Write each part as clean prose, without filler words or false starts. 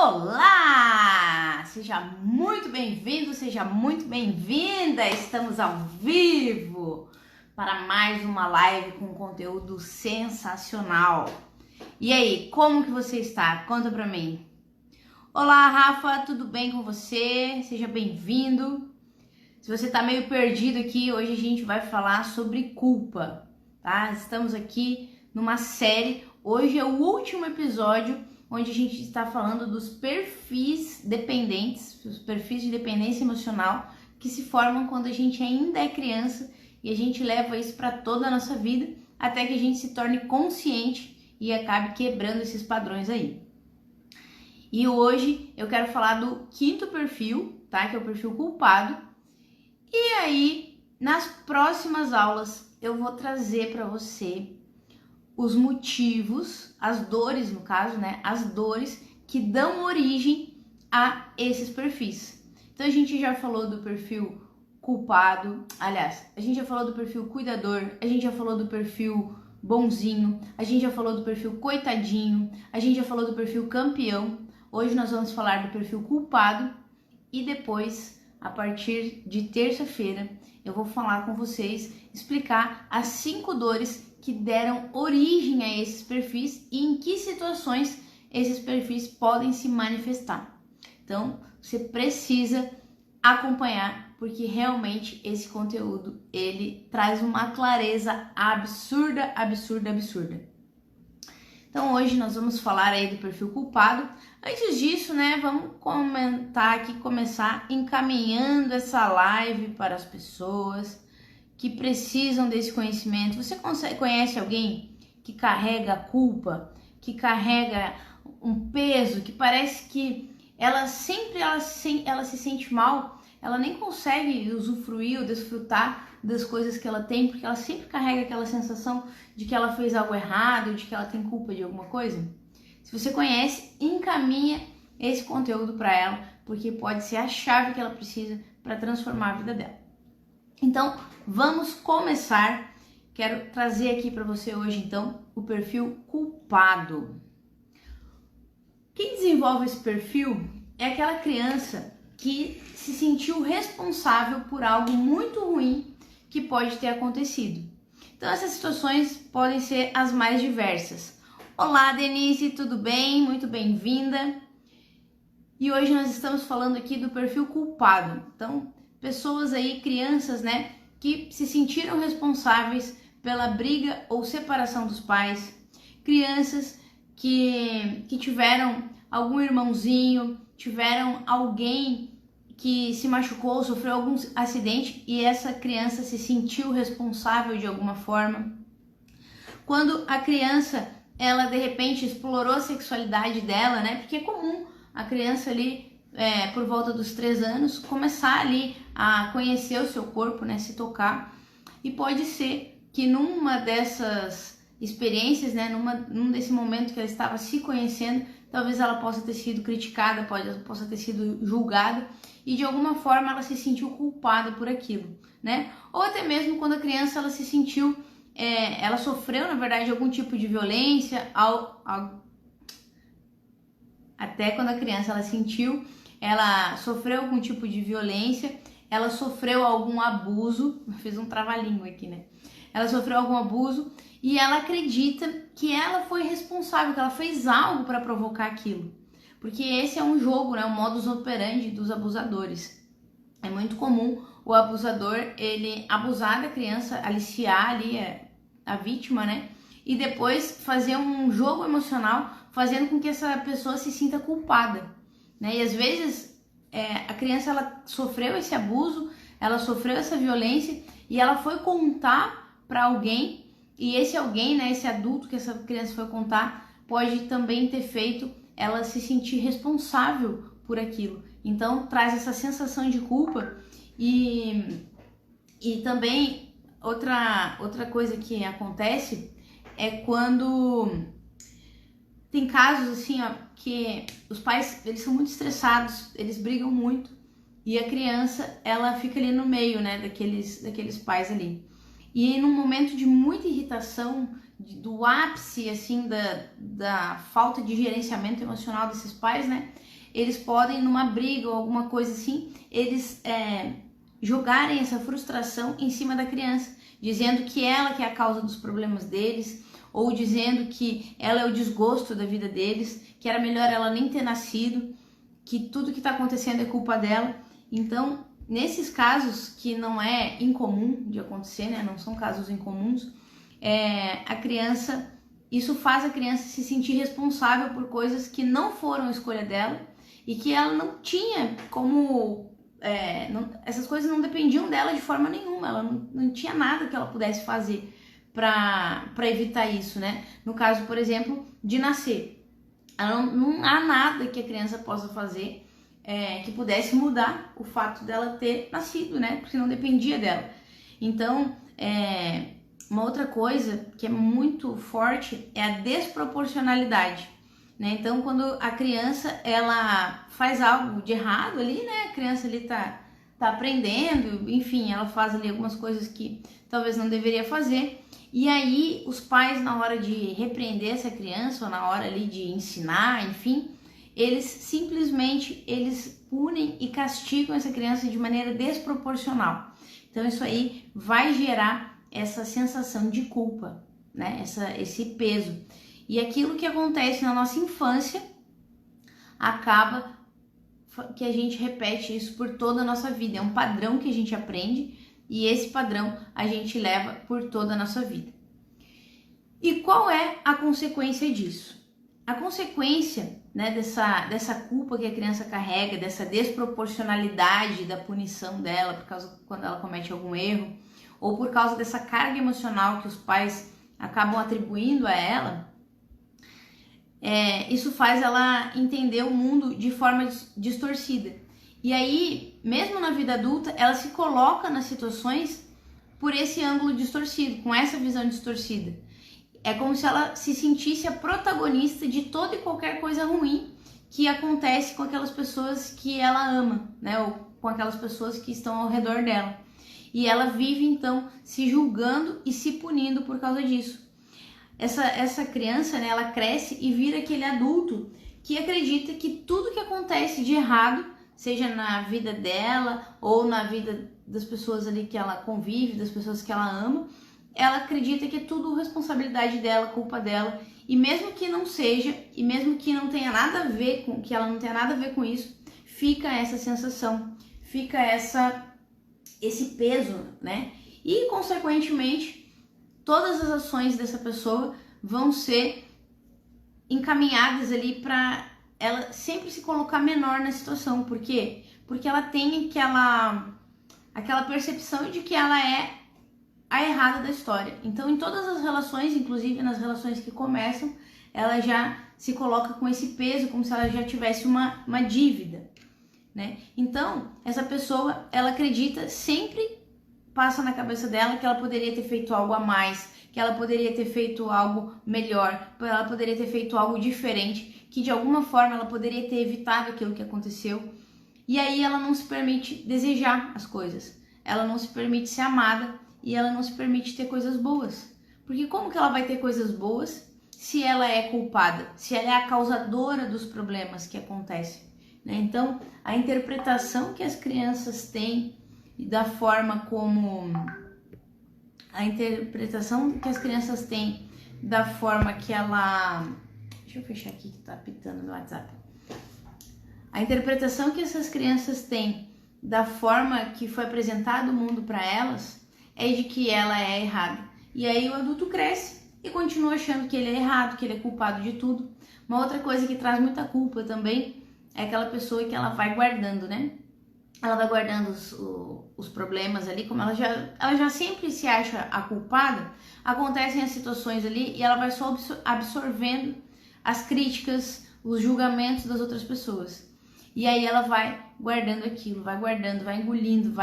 Olá! Seja muito bem-vindo, seja muito bem-vinda! Estamos ao vivo para mais uma live com conteúdo sensacional. E aí, como que você está? Conta pra mim. Olá, Rafa, tudo bem com você? Seja bem-vindo. Se você tá meio perdido aqui, hoje a gente vai falar sobre culpa, tá? Estamos aqui numa série. Hoje é o último episódio onde a gente está falando dos perfis dependentes, os perfis de dependência emocional que se formam quando a gente ainda é criança e a gente leva isso para toda a nossa vida até que a gente se torne consciente e acabe quebrando esses padrões aí. E hoje eu quero falar do quinto perfil, tá? Que é o perfil culpado. E aí, nas próximas aulas, eu vou trazer para você os motivos, as dores no caso, né? As dores que dão origem a esses perfis. Então a gente já falou do perfil culpado, aliás, a gente já falou do perfil cuidador, a gente já falou do perfil bonzinho, a gente já falou do perfil coitadinho, a gente já falou do perfil campeão. Hoje nós vamos falar do perfil culpado e depois, a partir de terça-feira, eu vou falar com vocês, explicar as 5 dores que deram origem a esses perfis e em que situações esses perfis podem se manifestar. Então, você precisa acompanhar, porque realmente esse conteúdo, ele traz uma clareza absurda. Então, hoje nós vamos falar aí do perfil culpado. Antes disso, né, vamos comentar aqui, começar encaminhando essa live para as pessoas que precisam desse conhecimento. Você conhece alguém que carrega culpa, que carrega um peso, que parece que ela se sente mal, ela nem consegue usufruir ou desfrutar das coisas que ela tem, porque ela sempre carrega aquela sensação de que ela fez algo errado, de que ela tem culpa de alguma coisa? Se você conhece, encaminha esse conteúdo para ela, porque pode ser a chave que ela precisa para transformar a vida dela. Então, vamos começar. Quero trazer aqui para você hoje, então, o perfil culpado. Quem desenvolve esse perfil é aquela criança que se sentiu responsável por algo muito ruim que pode ter acontecido. Então, essas situações podem ser as mais diversas. Olá, Denise, tudo bem? Muito bem-vinda. E hoje nós estamos falando aqui do perfil culpado. Então, pessoas aí, crianças, né, que se sentiram responsáveis pela briga ou separação dos pais, crianças que tiveram algum irmãozinho, tiveram alguém que se machucou, sofreu algum acidente e essa criança se sentiu responsável de alguma forma. Quando a criança, ela de repente explorou a sexualidade dela, né, porque é comum a criança ali, por volta dos 3 anos, começar ali a conhecer o seu corpo, né, se tocar. E pode ser que numa dessas experiências, né, num desse momento que ela estava se conhecendo, talvez ela possa ter sido criticada, possa ter sido julgada e de alguma forma ela se sentiu culpada por aquilo, né? Ou até mesmo quando a criança ela se sentiu, ela sofreu na verdade algum tipo de violência, até quando a criança ela sofreu algum tipo de violência, ela sofreu algum abuso, fiz um trava-língua aqui, né? Ela sofreu algum abuso e ela acredita que ela foi responsável, que ela fez algo para provocar aquilo. Porque esse é um jogo, né? O modus operandi dos abusadores. É muito comum o abusador, ele abusar da criança, aliciar ali a vítima, né? E depois fazer um jogo emocional, fazendo com que essa pessoa se sinta culpada, né? E às vezes a criança ela sofreu esse abuso, ela sofreu essa violência e ela foi contar para alguém e esse alguém, né, esse adulto que essa criança foi contar, pode também ter feito ela se sentir responsável por aquilo. Então traz essa sensação de culpa e também outra coisa que acontece é quando tem casos assim, ó, que os pais, eles são muito estressados, eles brigam muito e a criança, ela fica ali no meio, né, daqueles pais ali. E num momento de muita irritação, do ápice, assim, da falta de gerenciamento emocional desses pais, né? Eles podem, numa briga ou alguma coisa assim, eles jogarem essa frustração em cima da criança, dizendo que ela que é a causa dos problemas deles, ou dizendo que ela é o desgosto da vida deles, que era melhor ela nem ter nascido, que tudo que está acontecendo é culpa dela. Então, nesses casos que não é incomum de acontecer, né? Não são casos incomuns, a criança, isso faz a criança se sentir responsável por coisas que não foram escolha dela e que ela não tinha como, essas coisas não dependiam dela de forma nenhuma, ela não tinha nada que ela pudesse fazer para evitar isso, né? No caso, por exemplo, de nascer, não há nada que a criança possa fazer que pudesse mudar o fato dela ter nascido, né? Porque não dependia dela. Então, uma outra coisa que é muito forte é a desproporcionalidade, né? Então, quando a criança ela faz algo de errado ali, né? A criança ali tá aprendendo, enfim, ela faz ali algumas coisas que talvez não deveria fazer. E aí, os pais, na hora de repreender essa criança, ou na hora ali de ensinar, enfim, eles simplesmente punem e castigam essa criança de maneira desproporcional. Então, isso aí vai gerar essa sensação de culpa, né? Esse peso. E aquilo que acontece na nossa infância acaba que a gente repete isso por toda a nossa vida. É um padrão que a gente aprende e esse padrão a gente leva por toda a nossa vida. E qual é a consequência disso? A consequência, né, dessa culpa que a criança carrega, dessa desproporcionalidade da punição dela por causa quando ela comete algum erro, ou por causa dessa carga emocional que os pais acabam atribuindo a ela, isso faz ela entender o mundo de forma distorcida. E aí, mesmo na vida adulta, ela se coloca nas situações por esse ângulo distorcido, com essa visão distorcida. É como se ela se sentisse a protagonista de toda e qualquer coisa ruim que acontece com aquelas pessoas que ela ama, né? Ou com aquelas pessoas que estão ao redor dela. E ela vive, então, se julgando e se punindo por causa disso. Essa criança, né, ela cresce e vira aquele adulto que acredita que tudo que acontece de errado, seja na vida dela ou na vida das pessoas ali que ela convive, das pessoas que ela ama, ela acredita que é tudo responsabilidade dela, culpa dela. E mesmo que não seja, e mesmo que não tenha nada a ver com, que ela não tenha nada a ver com isso, fica essa sensação, fica esse peso, né? E, consequentemente, todas as ações dessa pessoa vão ser encaminhadas ali para ela sempre se colocar menor na situação. Por quê? Porque ela tem aquela percepção de que ela é a errada da história. Então, em todas as relações, inclusive nas relações que começam, ela já se coloca com esse peso, como se ela já tivesse uma dívida, né? Então, essa pessoa, ela acredita, sempre passa na cabeça dela que ela poderia ter feito algo a mais, que ela poderia ter feito algo melhor, ela poderia ter feito algo diferente, que de alguma forma ela poderia ter evitado aquilo que aconteceu. E aí ela não se permite desejar as coisas, ela não se permite ser amada e ela não se permite ter coisas boas. Porque como que ela vai ter coisas boas se ela é culpada, se ela é a causadora dos problemas que acontecem, né? Então, a interpretação que as crianças têm e da forma como que ela... Deixa eu fechar aqui que tá apitando no WhatsApp. A interpretação que essas crianças têm da forma que foi apresentado o mundo para elas é de que ela é errada. E aí o adulto cresce e continua achando que ele é errado, que ele é culpado de tudo. Uma outra coisa que traz muita culpa também é aquela pessoa que ela vai guardando, né? Ela vai guardando os problemas ali, como ela já sempre se acha a culpada, acontecem as situações ali e ela vai só absorvendo as críticas, os julgamentos das outras pessoas. E aí ela vai guardando aquilo, vai guardando, vai engolindo.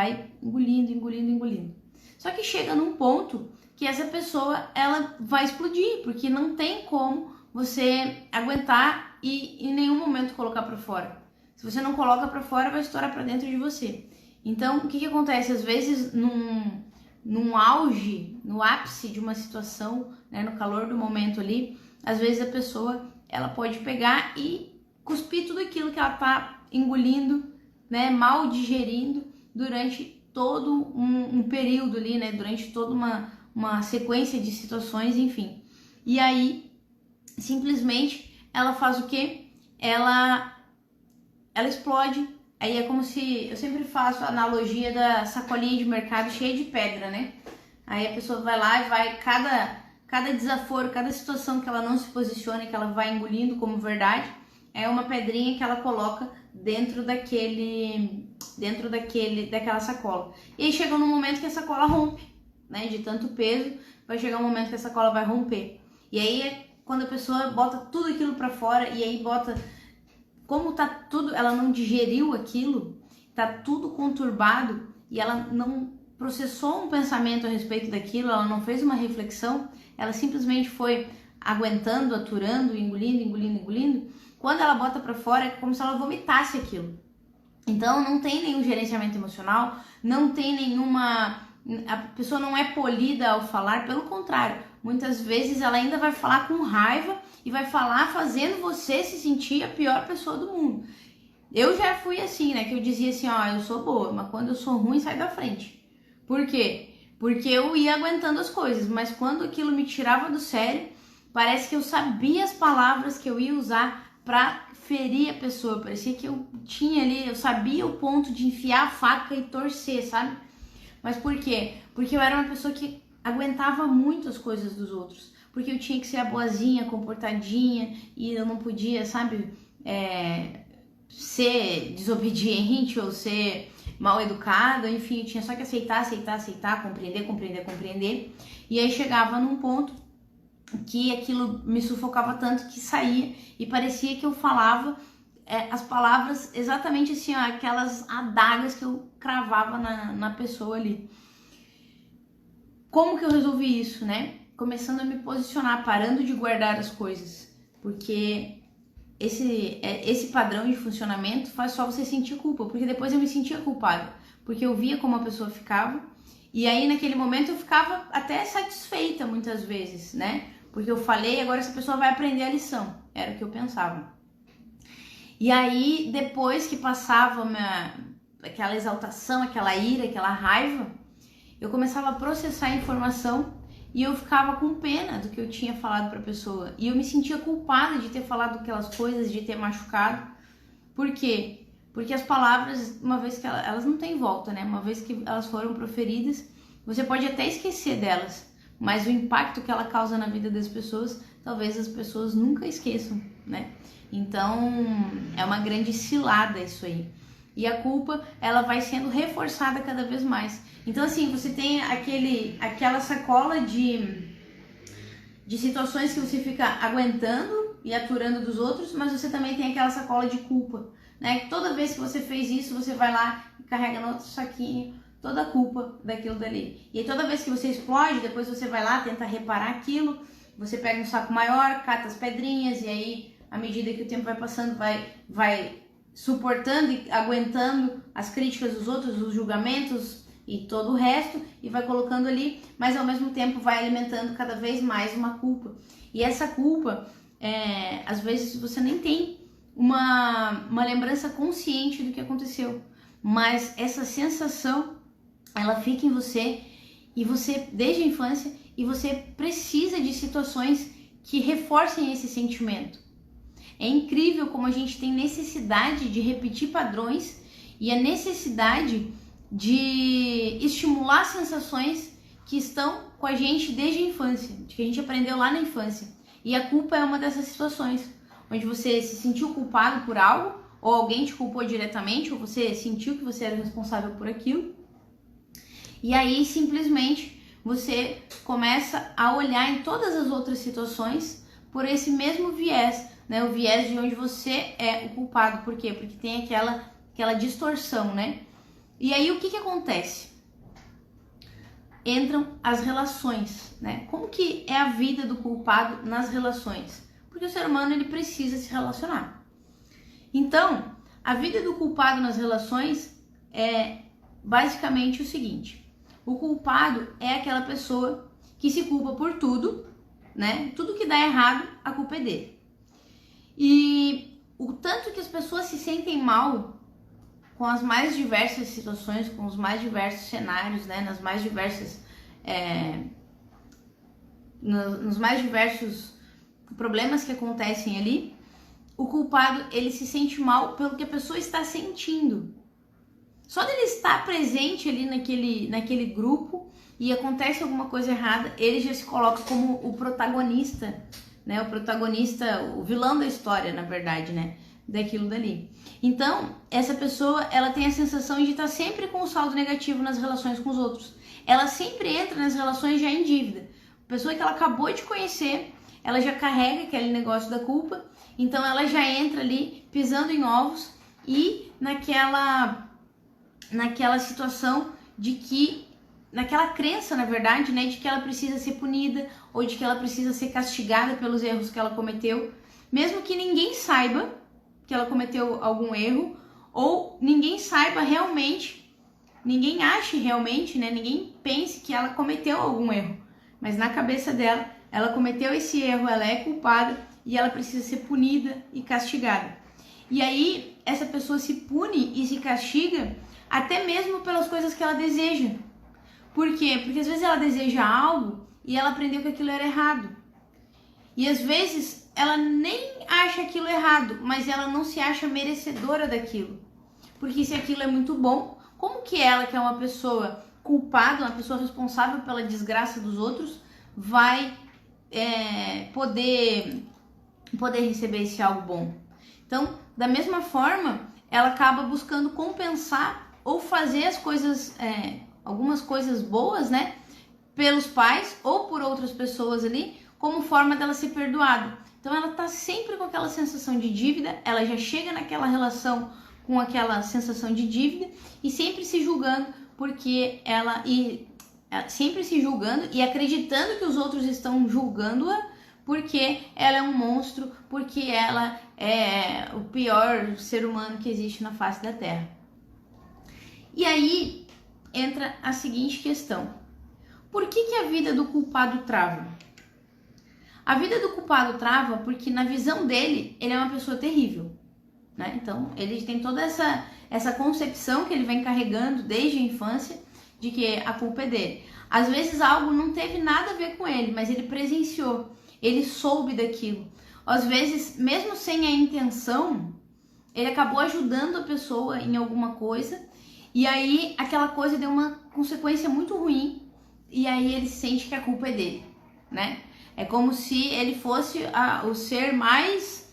Só que chega num ponto que essa pessoa, ela vai explodir, porque não tem como você aguentar e em nenhum momento colocar para fora. Se você não coloca para fora, vai estourar para dentro de você. Então, o que acontece? Às vezes, num auge, no ápice de uma situação, né, no calor do momento ali, às vezes a pessoa, ela pode pegar e cuspir tudo aquilo que ela tá engolindo, né, mal digerindo durante todo um período ali, né, durante toda uma sequência de situações, enfim. E aí, simplesmente, ela faz o quê? Ela explode. Aí é como se, eu sempre faço a analogia da sacolinha de mercado cheia de pedra, né? Aí a pessoa vai lá e vai, cada desaforo, cada situação que ela não se posiciona, que ela vai engolindo como verdade, é uma pedrinha que ela coloca dentro daquela sacola. E aí chega um momento que a sacola rompe, né? De tanto peso, vai chegar um momento que a sacola vai romper. E aí é quando a pessoa bota tudo aquilo pra fora e aí bota, como tá tudo, ela não digeriu aquilo, tá tudo conturbado e ela não processou um pensamento a respeito daquilo, ela não fez uma reflexão, ela simplesmente foi aguentando, aturando, engolindo. Quando ela bota pra fora é como se ela vomitasse aquilo. Então não tem nenhum gerenciamento emocional, não tem nenhuma, a pessoa não é polida ao falar, pelo contrário, muitas vezes ela ainda vai falar com raiva e vai falar fazendo você se sentir a pior pessoa do mundo. Eu já fui assim, né, que eu dizia assim, ó, eu sou boa, mas quando eu sou ruim, sai da frente. Por quê? Porque eu ia aguentando as coisas, mas quando aquilo me tirava do sério, parece que eu sabia as palavras que eu ia usar pra ferir a pessoa, parecia que eu tinha ali, eu sabia o ponto de enfiar a faca e torcer, sabe? Mas por quê? Porque eu era uma pessoa que aguentava muito as coisas dos outros, porque eu tinha que ser a boazinha, comportadinha, e eu não podia, sabe, ser desobediente ou ser mal educada, enfim, eu tinha só que aceitar, compreender, e aí chegava num ponto que aquilo me sufocava tanto que saía e parecia que eu falava as palavras exatamente assim, ó, aquelas adagas que eu cravava na pessoa ali. Como que eu resolvi isso, né? Começando a me posicionar, parando de guardar as coisas, porque esse padrão de funcionamento faz só você sentir culpa, porque depois eu me sentia culpada, porque eu via como a pessoa ficava, e aí naquele momento eu ficava até satisfeita muitas vezes, né? Porque eu falei, agora essa pessoa vai aprender a lição, era o que eu pensava. E aí depois que passava aquela exaltação, aquela ira, aquela raiva, eu começava a processar a informação e eu ficava com pena do que eu tinha falado para a pessoa. E eu me sentia culpada de ter falado aquelas coisas, de ter machucado. Por quê? Porque as palavras, uma vez que elas não têm volta, né? Uma vez que elas foram proferidas, você pode até esquecer delas, mas o impacto que ela causa na vida das pessoas, talvez as pessoas nunca esqueçam, né? Então, é uma grande cilada isso aí. E a culpa, ela vai sendo reforçada cada vez mais. Então, assim, você tem aquela sacola de situações que você fica aguentando e aturando dos outros, mas você também tem aquela sacola de culpa, né? Toda vez que você fez isso, você vai lá e carrega no outro saquinho toda a culpa daquilo dali. E aí, toda vez que você explode, depois você vai lá, tenta reparar aquilo, você pega um saco maior, cata as pedrinhas, e aí, à medida que o tempo vai passando, vai suportando e aguentando as críticas dos outros, os julgamentos e todo o resto, e vai colocando ali, mas ao mesmo tempo vai alimentando cada vez mais uma culpa. E essa culpa, às vezes você nem tem uma lembrança consciente do que aconteceu, mas essa sensação, ela fica em você, e você, desde a infância, e você precisa de situações que reforcem esse sentimento. É incrível como a gente tem necessidade de repetir padrões e a necessidade de estimular sensações que estão com a gente desde a infância, que a gente aprendeu lá na infância. E a culpa é uma dessas situações, onde você se sentiu culpado por algo, ou alguém te culpou diretamente, ou você sentiu que você era responsável por aquilo. E aí, simplesmente, você começa a olhar em todas as outras situações por esse mesmo viés, né? O viés de onde você é o culpado. Por quê? Porque tem aquela distorção, né? E aí, o que acontece? Entram as relações, né? Como que é a vida do culpado nas relações? Porque o ser humano, ele precisa se relacionar. Então, a vida do culpado nas relações é basicamente o seguinte: o culpado é aquela pessoa que se culpa por tudo né? Tudo que dá errado, a culpa é dele. E o tanto que as pessoas se sentem mal com as mais diversas situações, com os mais diversos cenários, né? Nas mais diversas... nos mais diversos problemas que acontecem ali, o culpado, ele se sente mal pelo que a pessoa está sentindo. Só dele estar presente ali naquele grupo e acontece alguma coisa errada, ele já se coloca como o protagonista, né? O protagonista, o vilão da história, na verdade, né? Daquilo dali. Então, essa pessoa, ela tem a sensação de estar sempre com um saldo negativo nas relações com os outros. Ela sempre entra nas relações já em dívida. A pessoa que ela acabou de conhecer, ela já carrega aquele negócio da culpa, então ela já entra ali pisando em ovos e naquela situação de que, naquela crença, na verdade, né, de que ela precisa ser punida ou de que ela precisa ser castigada pelos erros que ela cometeu, mesmo que ninguém saiba que ela cometeu algum erro, ou ninguém saiba realmente, ninguém ache realmente, né, ninguém pense que ela cometeu algum erro, mas na cabeça dela, ela cometeu esse erro, ela é culpada e ela precisa ser punida e castigada. E aí, essa pessoa se pune e se castiga até mesmo pelas coisas que ela deseja. Por quê? Porque às vezes ela deseja algo e ela aprendeu que aquilo era errado. E às vezes ela nem acha aquilo errado, mas ela não se acha merecedora daquilo. Porque se aquilo é muito bom, como que ela, que é uma pessoa culpada, uma pessoa responsável pela desgraça dos outros, vai poder receber esse algo bom? Então, da mesma forma, ela acaba buscando compensar ou fazer as coisas, algumas coisas boas, né, pelos pais ou por outras pessoas ali, como forma dela ser perdoada. Então, ela tá sempre com aquela sensação de dívida, ela já chega naquela relação com aquela sensação de dívida e sempre se julgando sempre se julgando e acreditando que os outros estão julgando-a porque ela é um monstro, porque ela é o pior ser humano que existe na face da Terra. E aí entra a seguinte questão: por que a vida do culpado trava? A vida do culpado trava porque, na visão dele, ele é uma pessoa terrível, né? Então, ele tem toda essa concepção que ele vem carregando desde a infância de que a culpa é dele. Às vezes algo não teve nada a ver com ele, mas ele presenciou, ele soube daquilo. Às vezes, mesmo sem a intenção, ele acabou ajudando a pessoa em alguma coisa e aí aquela coisa deu uma consequência muito ruim e aí ele sente que a culpa é dele, né? É como se ele fosse o ser mais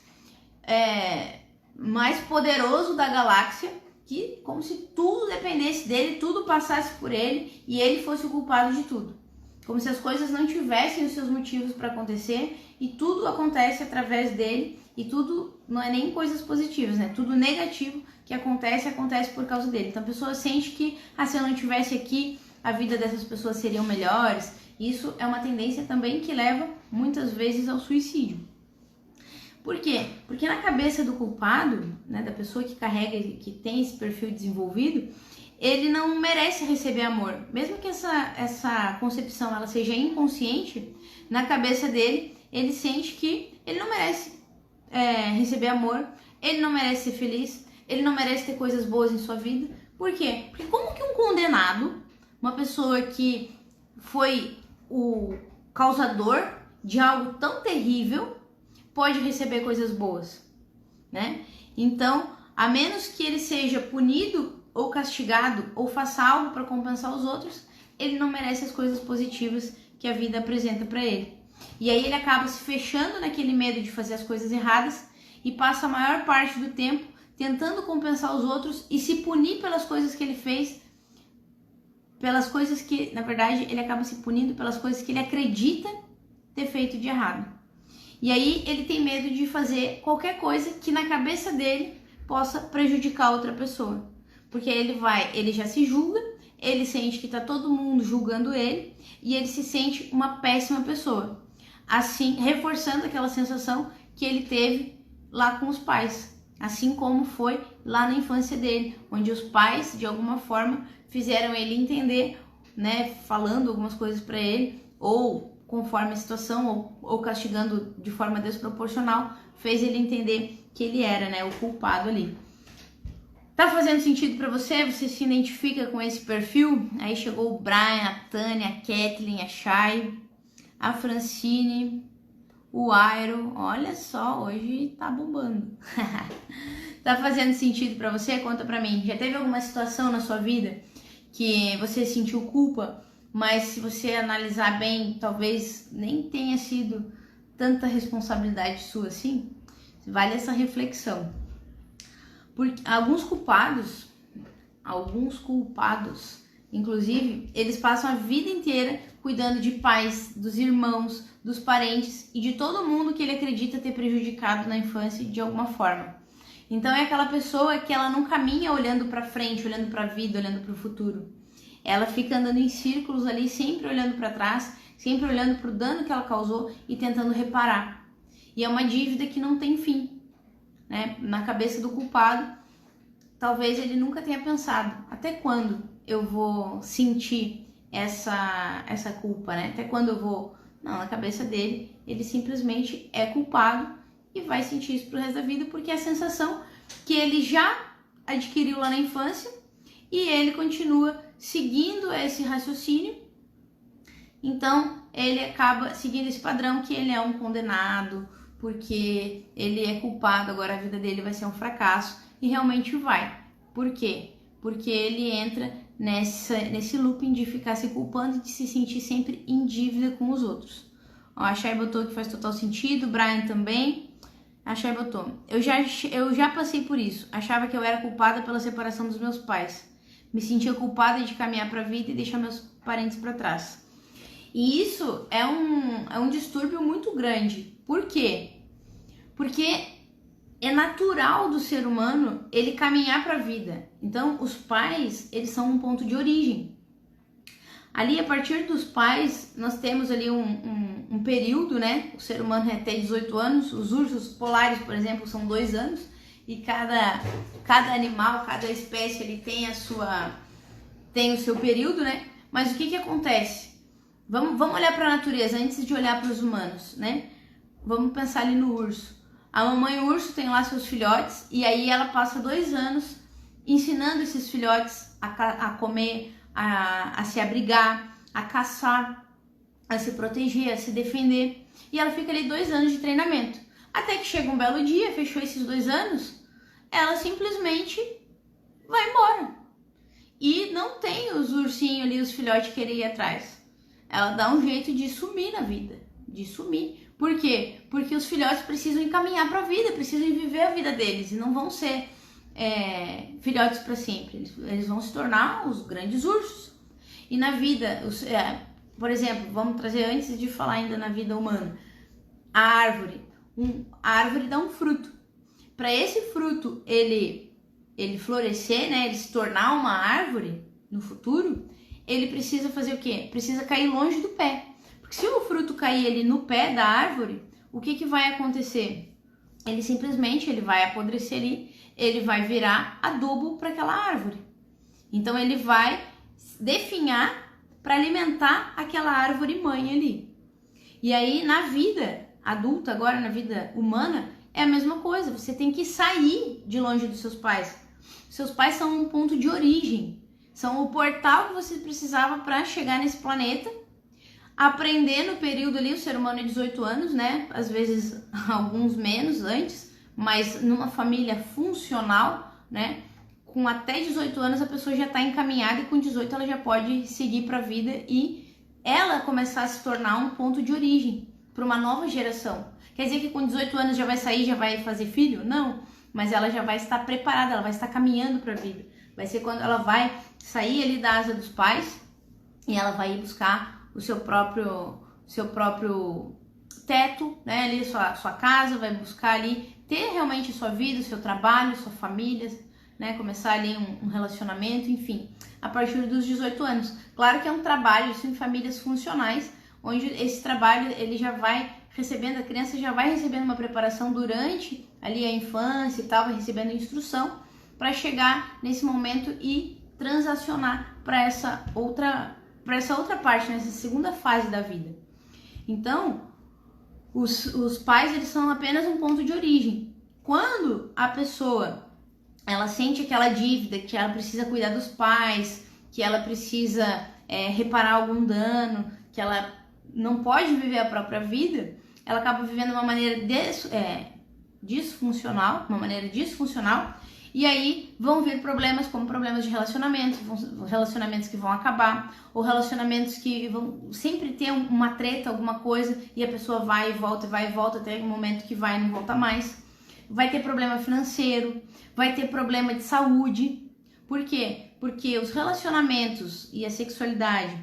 poderoso da galáxia, que como se tudo dependesse dele, tudo passasse por ele e ele fosse o culpado de tudo. Como se as coisas não tivessem os seus motivos para acontecer e tudo acontece através dele e tudo não é nem coisas positivas, né? Tudo negativo que acontece por causa dele. Então a pessoa sente que se eu não estivesse aqui, a vida dessas pessoas seriam melhores. Isso é uma tendência também que leva muitas vezes ao suicídio. Por quê? Porque na cabeça do culpado, né, da pessoa que carrega, que tem esse perfil desenvolvido, ele não merece receber amor. Mesmo que essa concepção ela seja inconsciente, na cabeça dele, ele sente que ele não merece receber amor, ele não merece ser feliz, ele não merece ter coisas boas em sua vida. Por quê? Porque como que um condenado, uma pessoa que foi o causador de algo tão terrível, pode receber coisas boas, né? Então, a menos que ele seja punido ou castigado ou faça algo para compensar os outros, ele não merece as coisas positivas que a vida apresenta para ele. E aí ele acaba se fechando naquele medo de fazer as coisas erradas e passa a maior parte do tempo tentando compensar os outros e se punir pelas coisas que ele fez, pelas coisas que, na verdade, ele acaba se punindo pelas coisas que ele acredita ter feito de errado. E aí ele tem medo de fazer qualquer coisa que na cabeça dele possa prejudicar outra pessoa. Porque ele já se julga, ele sente que tá todo mundo julgando ele e ele se sente uma péssima pessoa. Assim, reforçando aquela sensação que ele teve lá com os pais. Assim como foi lá na infância dele, onde os pais, de alguma forma, fizeram ele entender, né, falando algumas coisas para ele, ou conforme a situação ou castigando de forma desproporcional, fez ele entender que ele era, né, o culpado ali. Tá fazendo sentido para você? Você se identifica com esse perfil? Aí chegou o Brian, a Tânia, a Kathleen, a Chay, a Francine, o Airo. Olha só, hoje tá bombando. Tá fazendo sentido para você? Conta pra mim. Já teve alguma situação na sua vida que você sentiu culpa, mas se você analisar bem, talvez nem tenha sido tanta responsabilidade sua assim? Vale essa reflexão. Porque alguns culpados, inclusive, eles passam a vida inteira cuidando de pais, dos irmãos, dos parentes e de todo mundo que ele acredita ter prejudicado na infância de alguma forma. Então é aquela pessoa que ela não caminha olhando para frente, olhando para a vida, olhando para o futuro. Ela fica andando em círculos ali, sempre olhando para trás, sempre olhando para o dano que ela causou e tentando reparar. E é uma dívida que não tem fim, né? Na cabeça do culpado, talvez ele nunca tenha pensado até quando eu vou sentir essa culpa, né? Até quando eu vou... Não, na cabeça dele, ele simplesmente é culpado e vai sentir isso pro resto da vida, porque é a sensação que ele já adquiriu lá na infância e ele continua seguindo esse raciocínio. Então, ele acaba seguindo esse padrão que ele é um condenado, porque ele é culpado, agora a vida dele vai ser um fracasso, e realmente vai. Por quê? Porque ele entra nesse looping de ficar se culpando e de se sentir sempre em dívida com os outros. Ó, a Chay botou que faz total sentido, o Brian também. A Chay botou: eu já passei por isso, achava que eu era culpada pela separação dos meus pais. Me sentia culpada de caminhar para a vida e deixar meus parentes para trás. E isso é um distúrbio muito grande. Por quê? Porque é natural do ser humano ele caminhar para a vida. Então, os pais, eles são um ponto de origem. Ali, a partir dos pais, nós temos ali um período, né? O ser humano é até 18 anos. Os ursos polares, por exemplo, são 2 anos. E cada animal, cada espécie, ele tem o seu período, né? Mas o que acontece? Vamos olhar para a natureza antes de olhar para os humanos, né? Vamos pensar ali no urso. A mamãe urso tem lá seus filhotes e aí ela passa 2 anos ensinando esses filhotes a comer, a se abrigar, a caçar, a se proteger, a se defender. E ela fica ali 2 anos de treinamento. Até que chega um belo dia, fechou esses 2 anos, ela simplesmente vai embora. E não tem os ursinhos ali, os filhotes querer ir atrás. Ela dá um jeito de sumir na vida, de sumir. Por quê? Porque os filhotes precisam encaminhar para a vida, precisam viver a vida deles e não vão ser filhotes para sempre. Eles vão se tornar os grandes ursos. E na vida, por exemplo, vamos trazer antes de falar ainda na vida humana, a árvore. A árvore dá um fruto. Para esse fruto ele florescer, né, ele se tornar uma árvore no futuro, ele precisa fazer o quê? Precisa cair longe do pé. Porque se o fruto cair ali no pé da árvore, o que vai acontecer? Ele simplesmente vai apodrecer ali, ele vai virar adubo para aquela árvore. Então ele vai definhar para alimentar aquela árvore mãe ali. E aí na vida adulta, agora na vida humana, é a mesma coisa. Você tem que sair de longe dos seus pais. Seus pais são um ponto de origem. São o portal que você precisava para chegar nesse planeta. Aprender no período ali, o ser humano é 18 anos, né? Às vezes alguns menos antes, mas numa família funcional, né? Com até 18 anos a pessoa já está encaminhada e com 18 ela já pode seguir para a vida e ela começar a se tornar um ponto de origem para uma nova geração. Quer dizer que com 18 anos já vai sair, já vai fazer filho? Não, mas ela já vai estar preparada, ela vai estar caminhando para a vida. Vai ser quando ela vai sair ali da asa dos pais e ela vai ir buscar o seu próprio teto, né? Ali sua casa, vai buscar ali ter realmente a sua vida, o seu trabalho, sua família, né? Começar ali um relacionamento, enfim, a partir dos 18 anos. Claro que é um trabalho, isso em famílias funcionais, onde esse trabalho ele já vai recebendo, a criança já vai recebendo uma preparação durante ali a infância e tal, vai recebendo instrução para chegar nesse momento e transacionar para essa outra parte, nessa segunda fase da vida. Então, os pais, eles são apenas um ponto de origem. Quando a pessoa, ela sente aquela dívida, que ela precisa cuidar dos pais, que ela precisa reparar algum dano, que ela não pode viver a própria vida, ela acaba vivendo de uma maneira disfuncional, e aí vão vir problemas como problemas de relacionamentos que vão acabar, ou relacionamentos que vão sempre ter uma treta, alguma coisa, e a pessoa vai e volta até o momento que vai e não volta mais. Vai ter problema financeiro, vai ter problema de saúde. Por quê? Porque os relacionamentos e a sexualidade,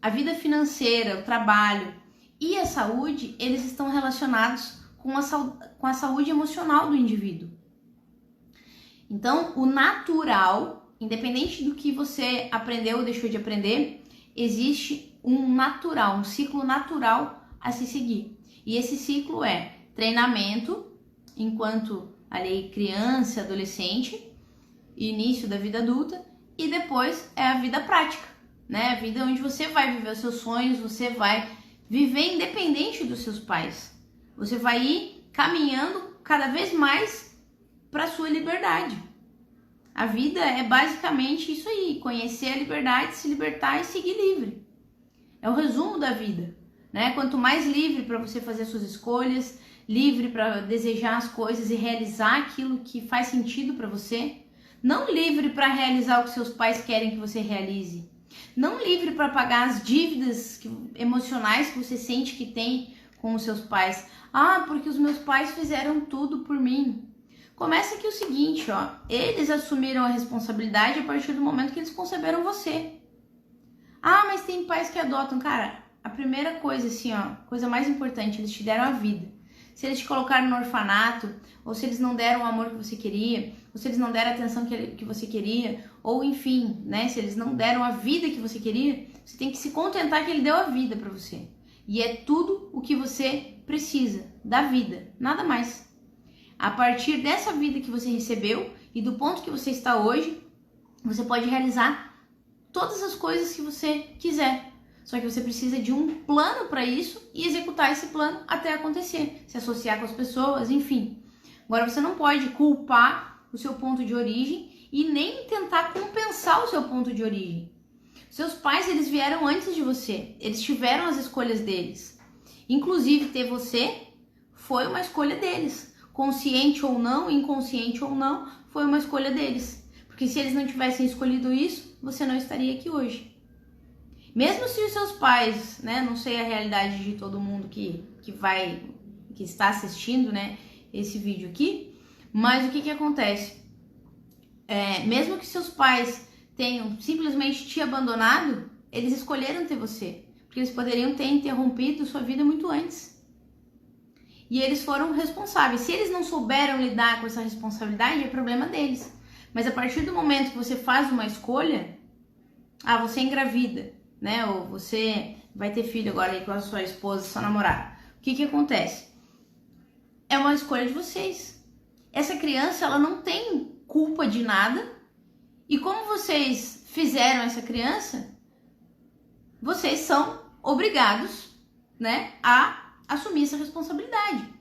a vida financeira, o trabalho e a saúde, eles estão relacionados com a saúde emocional do indivíduo. Então, o natural, independente do que você aprendeu ou deixou de aprender, existe um ciclo natural a se seguir. E esse ciclo é treinamento, enquanto ali criança, adolescente, início da vida adulta, e depois é a vida prática, né? A vida onde você vai viver os seus sonhos, você vai viver independente dos seus pais. Você vai ir caminhando cada vez mais para a sua liberdade. A vida é basicamente isso aí, conhecer a liberdade, se libertar e seguir livre. É o resumo da vida, né? Quanto mais livre para você fazer suas escolhas, livre para desejar as coisas e realizar aquilo que faz sentido para você, não livre para realizar o que seus pais querem que você realize, não livre para pagar as dívidas emocionais que você sente que tem com os seus pais. Ah, porque os meus pais fizeram tudo por mim. Começa aqui o seguinte, ó, eles assumiram a responsabilidade a partir do momento que eles conceberam você. Ah, mas tem pais que adotam. Cara, a primeira coisa, assim, ó, coisa mais importante, eles te deram a vida. Se eles te colocaram no orfanato, ou se eles não deram o amor que você queria, ou se eles não deram a atenção que você queria, ou enfim, né, se eles não deram a vida que você queria, você tem que se contentar que ele deu a vida pra você. E é tudo o que você precisa da vida, nada mais. A partir dessa vida que você recebeu e do ponto que você está hoje, você pode realizar todas as coisas que você quiser. Só que você precisa de um plano para isso e executar esse plano até acontecer, se associar com as pessoas, enfim. Agora você não pode culpar o seu ponto de origem e nem tentar compensar o seu ponto de origem. Seus pais, eles vieram antes de você, eles tiveram as escolhas deles. Inclusive, ter você foi uma escolha deles. Consciente ou não, inconsciente ou não, foi uma escolha deles. Porque se eles não tivessem escolhido isso, você não estaria aqui hoje. Mesmo se os seus pais, né, não sei a realidade de todo mundo que está assistindo, né, esse vídeo aqui, mas o que acontece? Mesmo que seus pais tenham simplesmente te abandonado, eles escolheram ter você, porque eles poderiam ter interrompido sua vida muito antes. E eles foram responsáveis. Se eles não souberam lidar com essa responsabilidade, é problema deles. Mas a partir do momento que você faz uma escolha, você engravida, né? Ou você vai ter filho agora aí com a sua esposa, sua namorada. O que acontece? É uma escolha de vocês. Essa criança, ela não tem culpa de nada. E como vocês fizeram essa criança, vocês são obrigados, né, a assumir essa responsabilidade,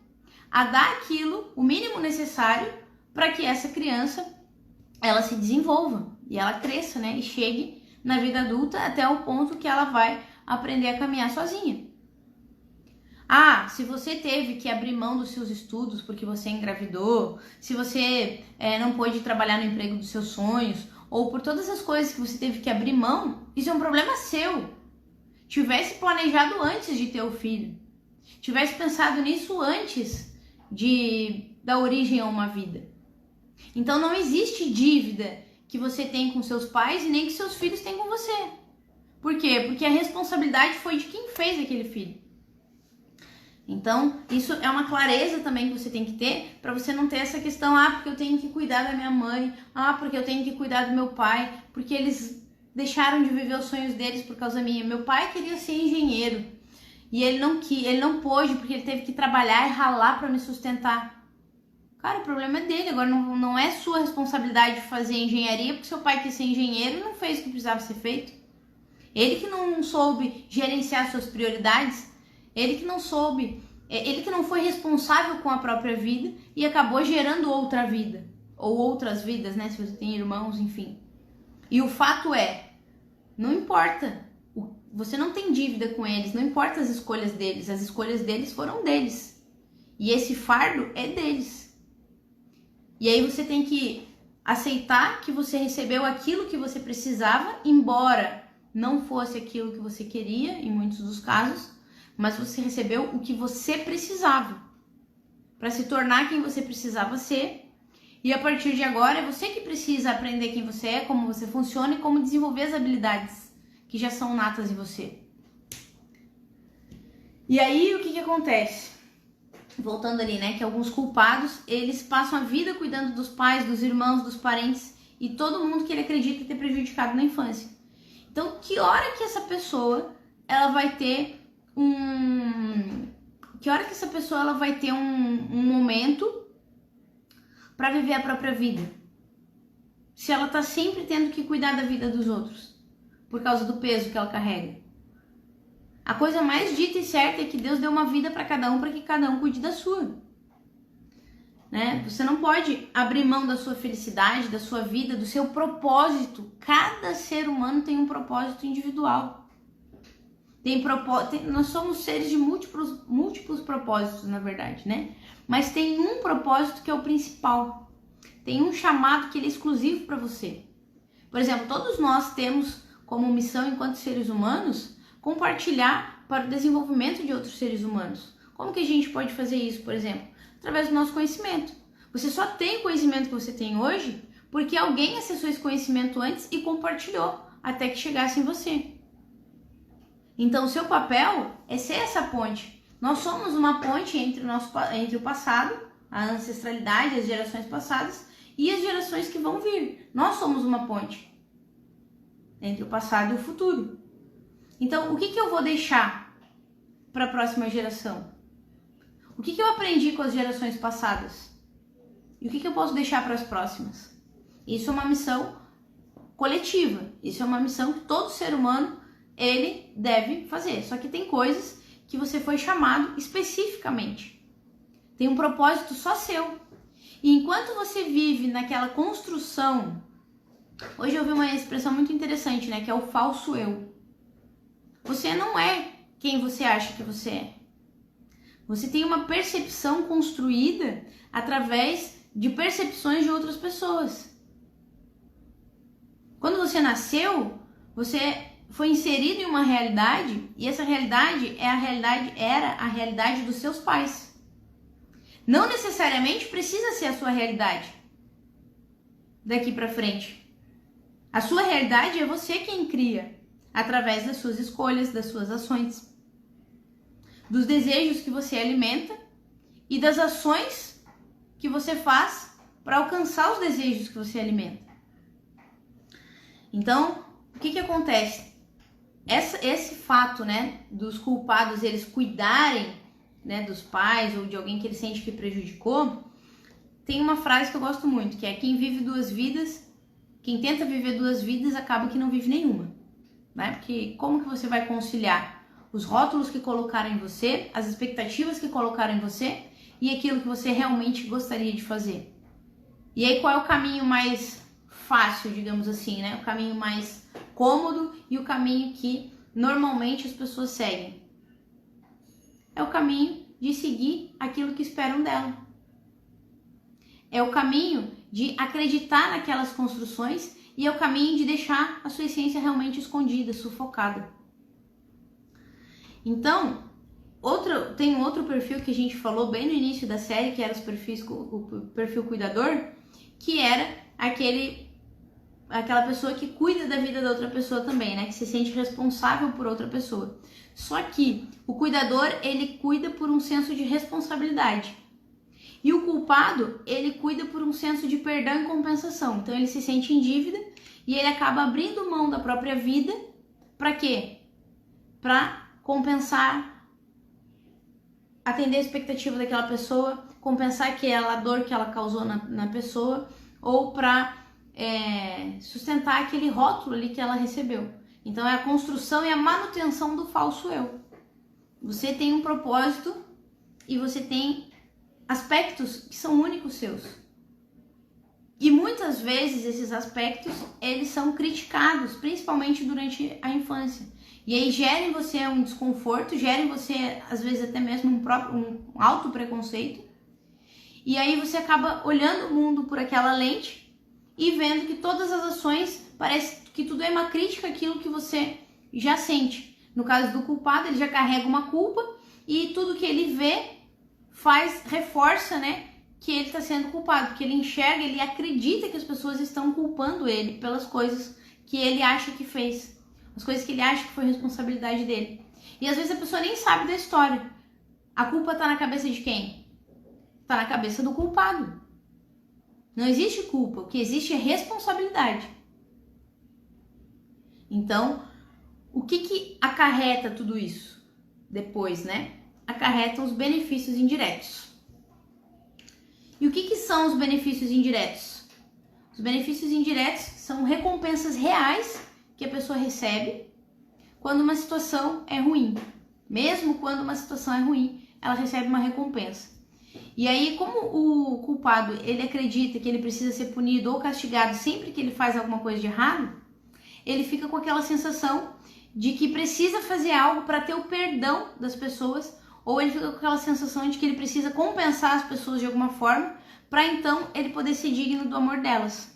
a dar aquilo, o mínimo necessário para que essa criança ela se desenvolva e ela cresça, né, e chegue na vida adulta até o ponto que ela vai aprender a caminhar sozinha. Se você teve que abrir mão dos seus estudos porque você engravidou, se você não pôde trabalhar no emprego dos seus sonhos, ou por todas as coisas que você teve que abrir mão, isso é um problema seu. Tivesse planejado antes de ter o filho. Tivesse pensado nisso antes de dar origem a uma vida. Então não existe dívida que você tem com seus pais e nem que seus filhos têm com você. Por quê? Porque a responsabilidade foi de quem fez aquele filho. Então isso é uma clareza também que você tem que ter para você não ter essa questão, porque eu tenho que cuidar da minha mãe, porque eu tenho que cuidar do meu pai, porque eles deixaram de viver os sonhos deles por causa minha. Meu pai queria ser engenheiro. E ele não pôde porque ele teve que trabalhar e ralar para me sustentar. Cara, o problema é dele. Agora não é sua responsabilidade fazer engenharia porque seu pai quis ser engenheiro e não fez o que precisava ser feito. Ele que não soube gerenciar suas prioridades, ele que não soube, ele que não foi responsável com a própria vida e acabou gerando outra vida, ou outras vidas, né? Se você tem irmãos, enfim. E o fato é, não importa, você não tem dívida com eles, não importa as escolhas deles foram deles. E esse fardo é deles. E aí você tem que aceitar que você recebeu aquilo que você precisava, embora não fosse aquilo que você queria, em muitos dos casos, mas você recebeu o que você precisava para se tornar quem você precisava ser. E a partir de agora é você que precisa aprender quem você é, como você funciona e como desenvolver as habilidades que já são natas em você. E aí o que acontece? Voltando ali, né, que alguns culpados, eles passam a vida cuidando dos pais, dos irmãos, dos parentes e todo mundo que ele acredita ter prejudicado na infância. Então, que hora que essa pessoa, ela vai ter um momento para viver a própria vida? Se ela tá sempre tendo que cuidar da vida dos outros, por causa do peso que ela carrega. A coisa mais dita e certa é que Deus deu uma vida para cada um, para que cada um cuide da sua. Né? Você não pode abrir mão da sua felicidade, da sua vida, do seu propósito. Cada ser humano tem um propósito individual. Nós somos seres de múltiplos propósitos, na verdade, né? Mas tem um propósito que é o principal. Tem um chamado que ele é exclusivo para você. Por exemplo, todos nós temos como missão, enquanto seres humanos, compartilhar para o desenvolvimento de outros seres humanos. Como que a gente pode fazer isso, por exemplo? Através do nosso conhecimento. Você só tem o conhecimento que você tem hoje porque alguém acessou esse conhecimento antes e compartilhou até que chegasse em você. Então, o seu papel é ser essa ponte. Nós somos uma ponte entre o passado, a ancestralidade, as gerações passadas e as gerações que vão vir. Nós somos uma ponte entre o passado e o futuro. Então, o que eu vou deixar para a próxima geração? O que eu aprendi com as gerações passadas? E o que eu posso deixar para as próximas? Isso é uma missão coletiva. Isso é uma missão que todo ser humano ele deve fazer. Só que tem coisas que você foi chamado especificamente. Tem um propósito só seu. E enquanto você vive naquela construção... Hoje eu vi uma expressão muito interessante, né? Que é o falso eu. Você não é quem você acha que você é. Você tem uma percepção construída através de percepções de outras pessoas. Quando você nasceu, você foi inserido em uma realidade e essa realidade era a realidade dos seus pais. Não necessariamente precisa ser a sua realidade daqui para frente. A sua realidade é você quem cria. Através das suas escolhas, das suas ações, dos desejos que você alimenta e das ações que você faz para alcançar os desejos que você alimenta. Então, o que acontece? Esse fato, né, dos culpados eles cuidarem, né, dos pais ou de alguém que ele sente que prejudicou, tem uma frase que eu gosto muito, que é: quem vive duas vidas, quem tenta viver duas vidas acaba que não vive nenhuma. Né? Porque como que você vai conciliar os rótulos que colocaram em você, as expectativas que colocaram em você e aquilo que você realmente gostaria de fazer? E aí qual é o caminho mais fácil, digamos assim, né? O caminho mais cômodo e o caminho que normalmente as pessoas seguem? É o caminho de seguir aquilo que esperam dela. É o caminho de acreditar naquelas construções e é o caminho de deixar a sua essência realmente escondida, sufocada. Então, tem um outro perfil que a gente falou bem no início da série, que era o perfil cuidador, que era aquela pessoa que cuida da vida da outra pessoa também, né? Que se sente responsável por outra pessoa. Só que o cuidador, ele cuida por um senso de responsabilidade. E o culpado, ele cuida por um senso de perdão e compensação. Então ele se sente em dívida e ele acaba abrindo mão da própria vida. Para quê? Para compensar, atender a expectativa daquela pessoa, compensar a dor que ela causou na pessoa, ou para sustentar aquele rótulo ali que ela recebeu. Então é a construção e a manutenção do falso eu. Você tem um propósito e você tem aspectos que são únicos seus. E muitas vezes esses aspectos, eles são criticados, principalmente durante a infância. E aí gera em você um desconforto, gera em você, às vezes, até mesmo um alto preconceito. E aí você acaba olhando o mundo por aquela lente e vendo que todas as ações, parece que tudo é uma crítica àquilo que você já sente. No caso do culpado, ele já carrega uma culpa e tudo que ele vê reforça, né, que ele está sendo culpado, porque ele enxerga, ele acredita que as pessoas estão culpando ele pelas coisas que ele acha que fez, as coisas que ele acha que foi responsabilidade dele. E às vezes a pessoa nem sabe da história. A culpa está na cabeça de quem? Está na cabeça do culpado. Não existe culpa, o que existe é responsabilidade. Então, o que acarreta tudo isso depois, né? Acarretam os benefícios indiretos. E o que são os benefícios indiretos? Os benefícios indiretos são recompensas reais que a pessoa recebe quando uma situação é ruim. Mesmo quando uma situação é ruim, ela recebe uma recompensa. E aí, como o culpado, ele acredita que ele precisa ser punido ou castigado sempre que ele faz alguma coisa de errado, ele fica com aquela sensação de que precisa fazer algo para ter o perdão das pessoas, ou ele fica com aquela sensação de que ele precisa compensar as pessoas de alguma forma, para então ele poder ser digno do amor delas.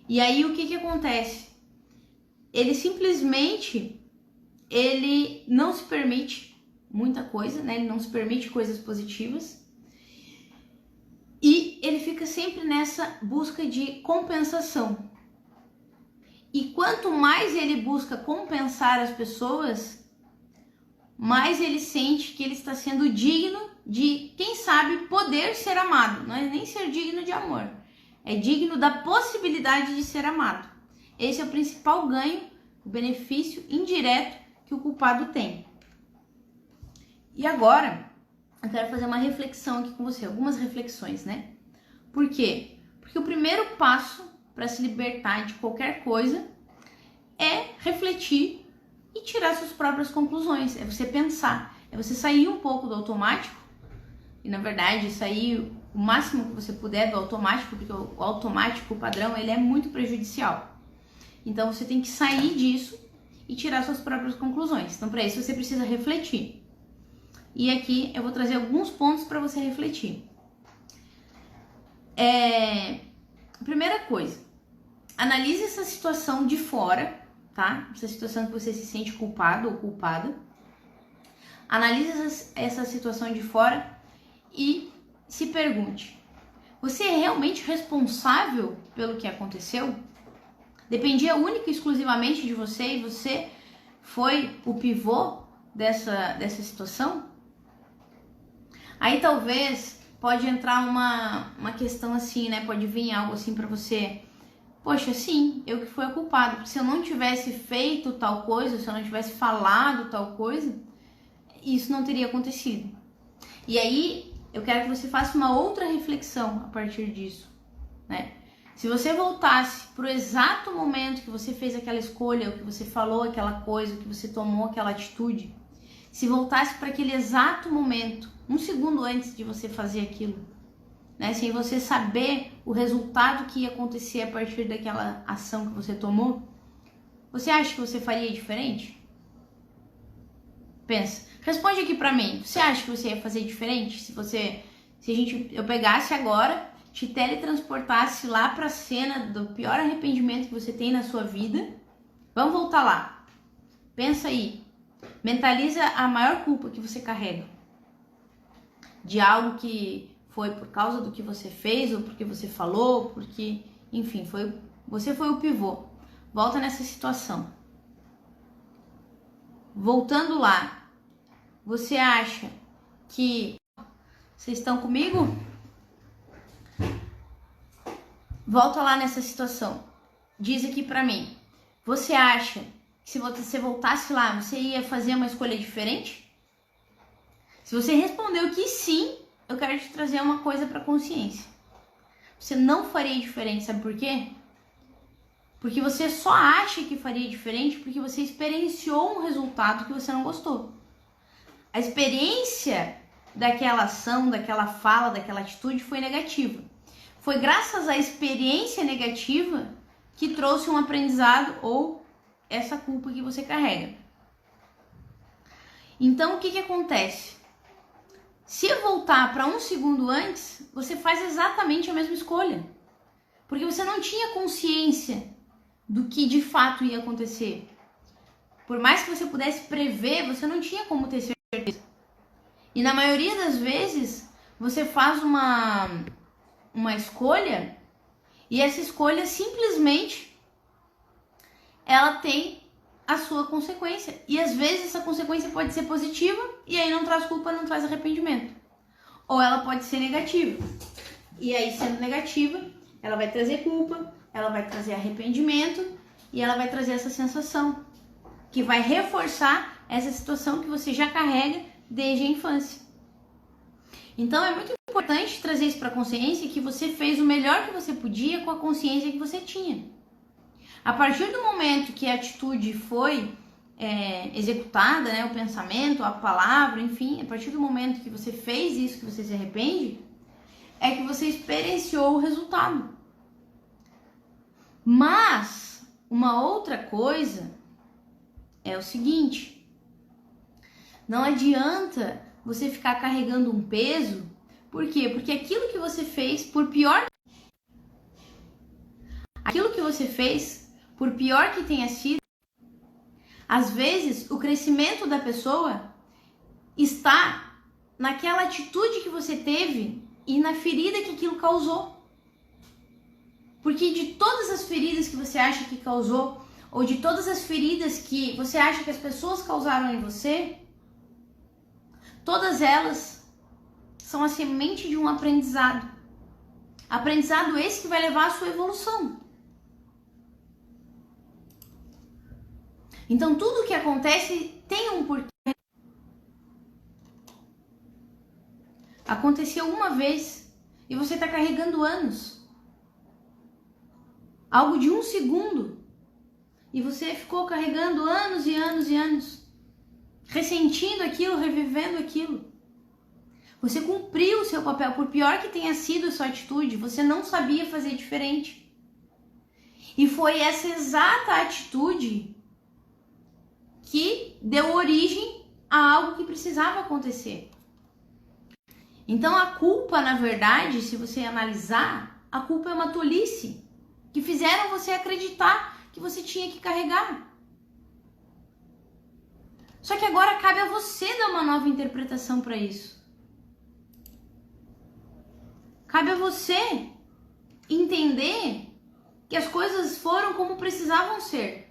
E aí o que acontece? Ele simplesmente, ele não se permite muita coisa, né? Ele não se permite coisas positivas. E ele fica sempre nessa busca de compensação. E quanto mais ele busca compensar as pessoas, mais ele sente que ele está sendo digno de, quem sabe, poder ser amado. Não é nem ser digno de amor, é digno da possibilidade de ser amado. Esse é o principal ganho, o benefício indireto que o culpado tem. E agora, eu quero fazer uma reflexão aqui com você, algumas reflexões, né? Por quê? Porque o primeiro passo para se libertar de qualquer coisa é refletir e tirar suas próprias conclusões, é você pensar, é você sair um pouco do automático e, na verdade, sair o máximo que você puder do automático, porque o automático, o padrão, ele é muito prejudicial. Então, você tem que sair disso e tirar suas próprias conclusões. Então, para isso, você precisa refletir. E aqui eu vou trazer alguns pontos para você refletir. Primeira coisa, analise essa situação de fora, tá? Essa situação que você se sente culpado ou culpada. Analise essa situação de fora e se pergunte: você é realmente responsável pelo que aconteceu? Dependia única e exclusivamente de você e você foi o pivô dessa situação? Aí talvez pode entrar uma questão assim, né? Pode vir algo assim pra você. Poxa, sim, eu que fui a culpada. Porque se eu não tivesse feito tal coisa, se eu não tivesse falado tal coisa, isso não teria acontecido. E aí, eu quero que você faça uma outra reflexão a partir disso, né? Se você voltasse pro exato momento que você fez aquela escolha, o que você falou aquela coisa, o que você tomou aquela atitude, se voltasse para aquele exato momento, um segundo antes de você fazer aquilo, né, sem você saber o resultado que ia acontecer a partir daquela ação que você tomou, você acha que você faria diferente? Pensa, responde aqui pra mim. Você acha que você ia fazer diferente se eu pegasse agora, te teletransportasse lá pra cena do pior arrependimento que você tem na sua vida? Vamos voltar lá. Pensa aí. Mentaliza a maior culpa que você carrega de algo que foi por causa do que você fez ou porque você falou, porque, enfim, você foi o pivô. Volta nessa situação. Voltando lá, você acha que... Vocês estão comigo? Volta lá nessa situação. Diz aqui pra mim. Você acha que se você voltasse lá, você ia fazer uma escolha diferente? Se você respondeu que sim, eu quero te trazer uma coisa pra consciência. Você não faria diferente, sabe por quê? Porque você só acha que faria diferente porque você experienciou um resultado que você não gostou. A experiência daquela ação, daquela fala, daquela atitude foi negativa. Foi graças à experiência negativa que trouxe um aprendizado ou essa culpa que você carrega. Então, o que acontece? Se eu voltar para um segundo antes, você faz exatamente a mesma escolha. Porque você não tinha consciência do que de fato ia acontecer. Por mais que você pudesse prever, você não tinha como ter certeza. E na maioria das vezes, você faz uma escolha e essa escolha simplesmente ela tem a sua consequência. E às vezes essa consequência pode ser positiva e aí não traz culpa, não traz arrependimento. Ou ela pode ser negativa. E aí, sendo negativa, ela vai trazer culpa, ela vai trazer arrependimento e ela vai trazer essa sensação que vai reforçar essa situação que você já carrega desde a infância. Então é muito importante trazer isso para a consciência, que você fez o melhor que você podia com a consciência que você tinha. A partir do momento que a atitude foi executada, né, o pensamento, a palavra, enfim, a partir do momento que você fez isso, que você se arrepende, é que você experienciou o resultado. Mas uma outra coisa é o seguinte: não adianta você ficar carregando um peso. Por quê? Porque aquilo que você fez, por pior que tenha sido, às vezes o crescimento da pessoa está naquela atitude que você teve e na ferida que aquilo causou. Porque de todas as feridas que você acha que causou, ou de todas as feridas que você acha que as pessoas causaram em você, todas elas são a semente de um aprendizado. Aprendizado esse que vai levar à sua evolução. Então tudo que acontece tem um porquê. Aconteceu uma vez e você está carregando anos. Algo de um segundo. E você ficou carregando anos e anos e anos. Ressentindo aquilo, revivendo aquilo. Você cumpriu o seu papel, por pior que tenha sido a sua atitude, você não sabia fazer diferente. E foi essa exata atitude que deu origem a algo que precisava acontecer. Então a culpa, na verdade, se você analisar, a culpa é uma tolice que fizeram você acreditar que você tinha que carregar. Só que agora cabe a você dar uma nova interpretação para isso. Cabe a você entender que as coisas foram como precisavam ser.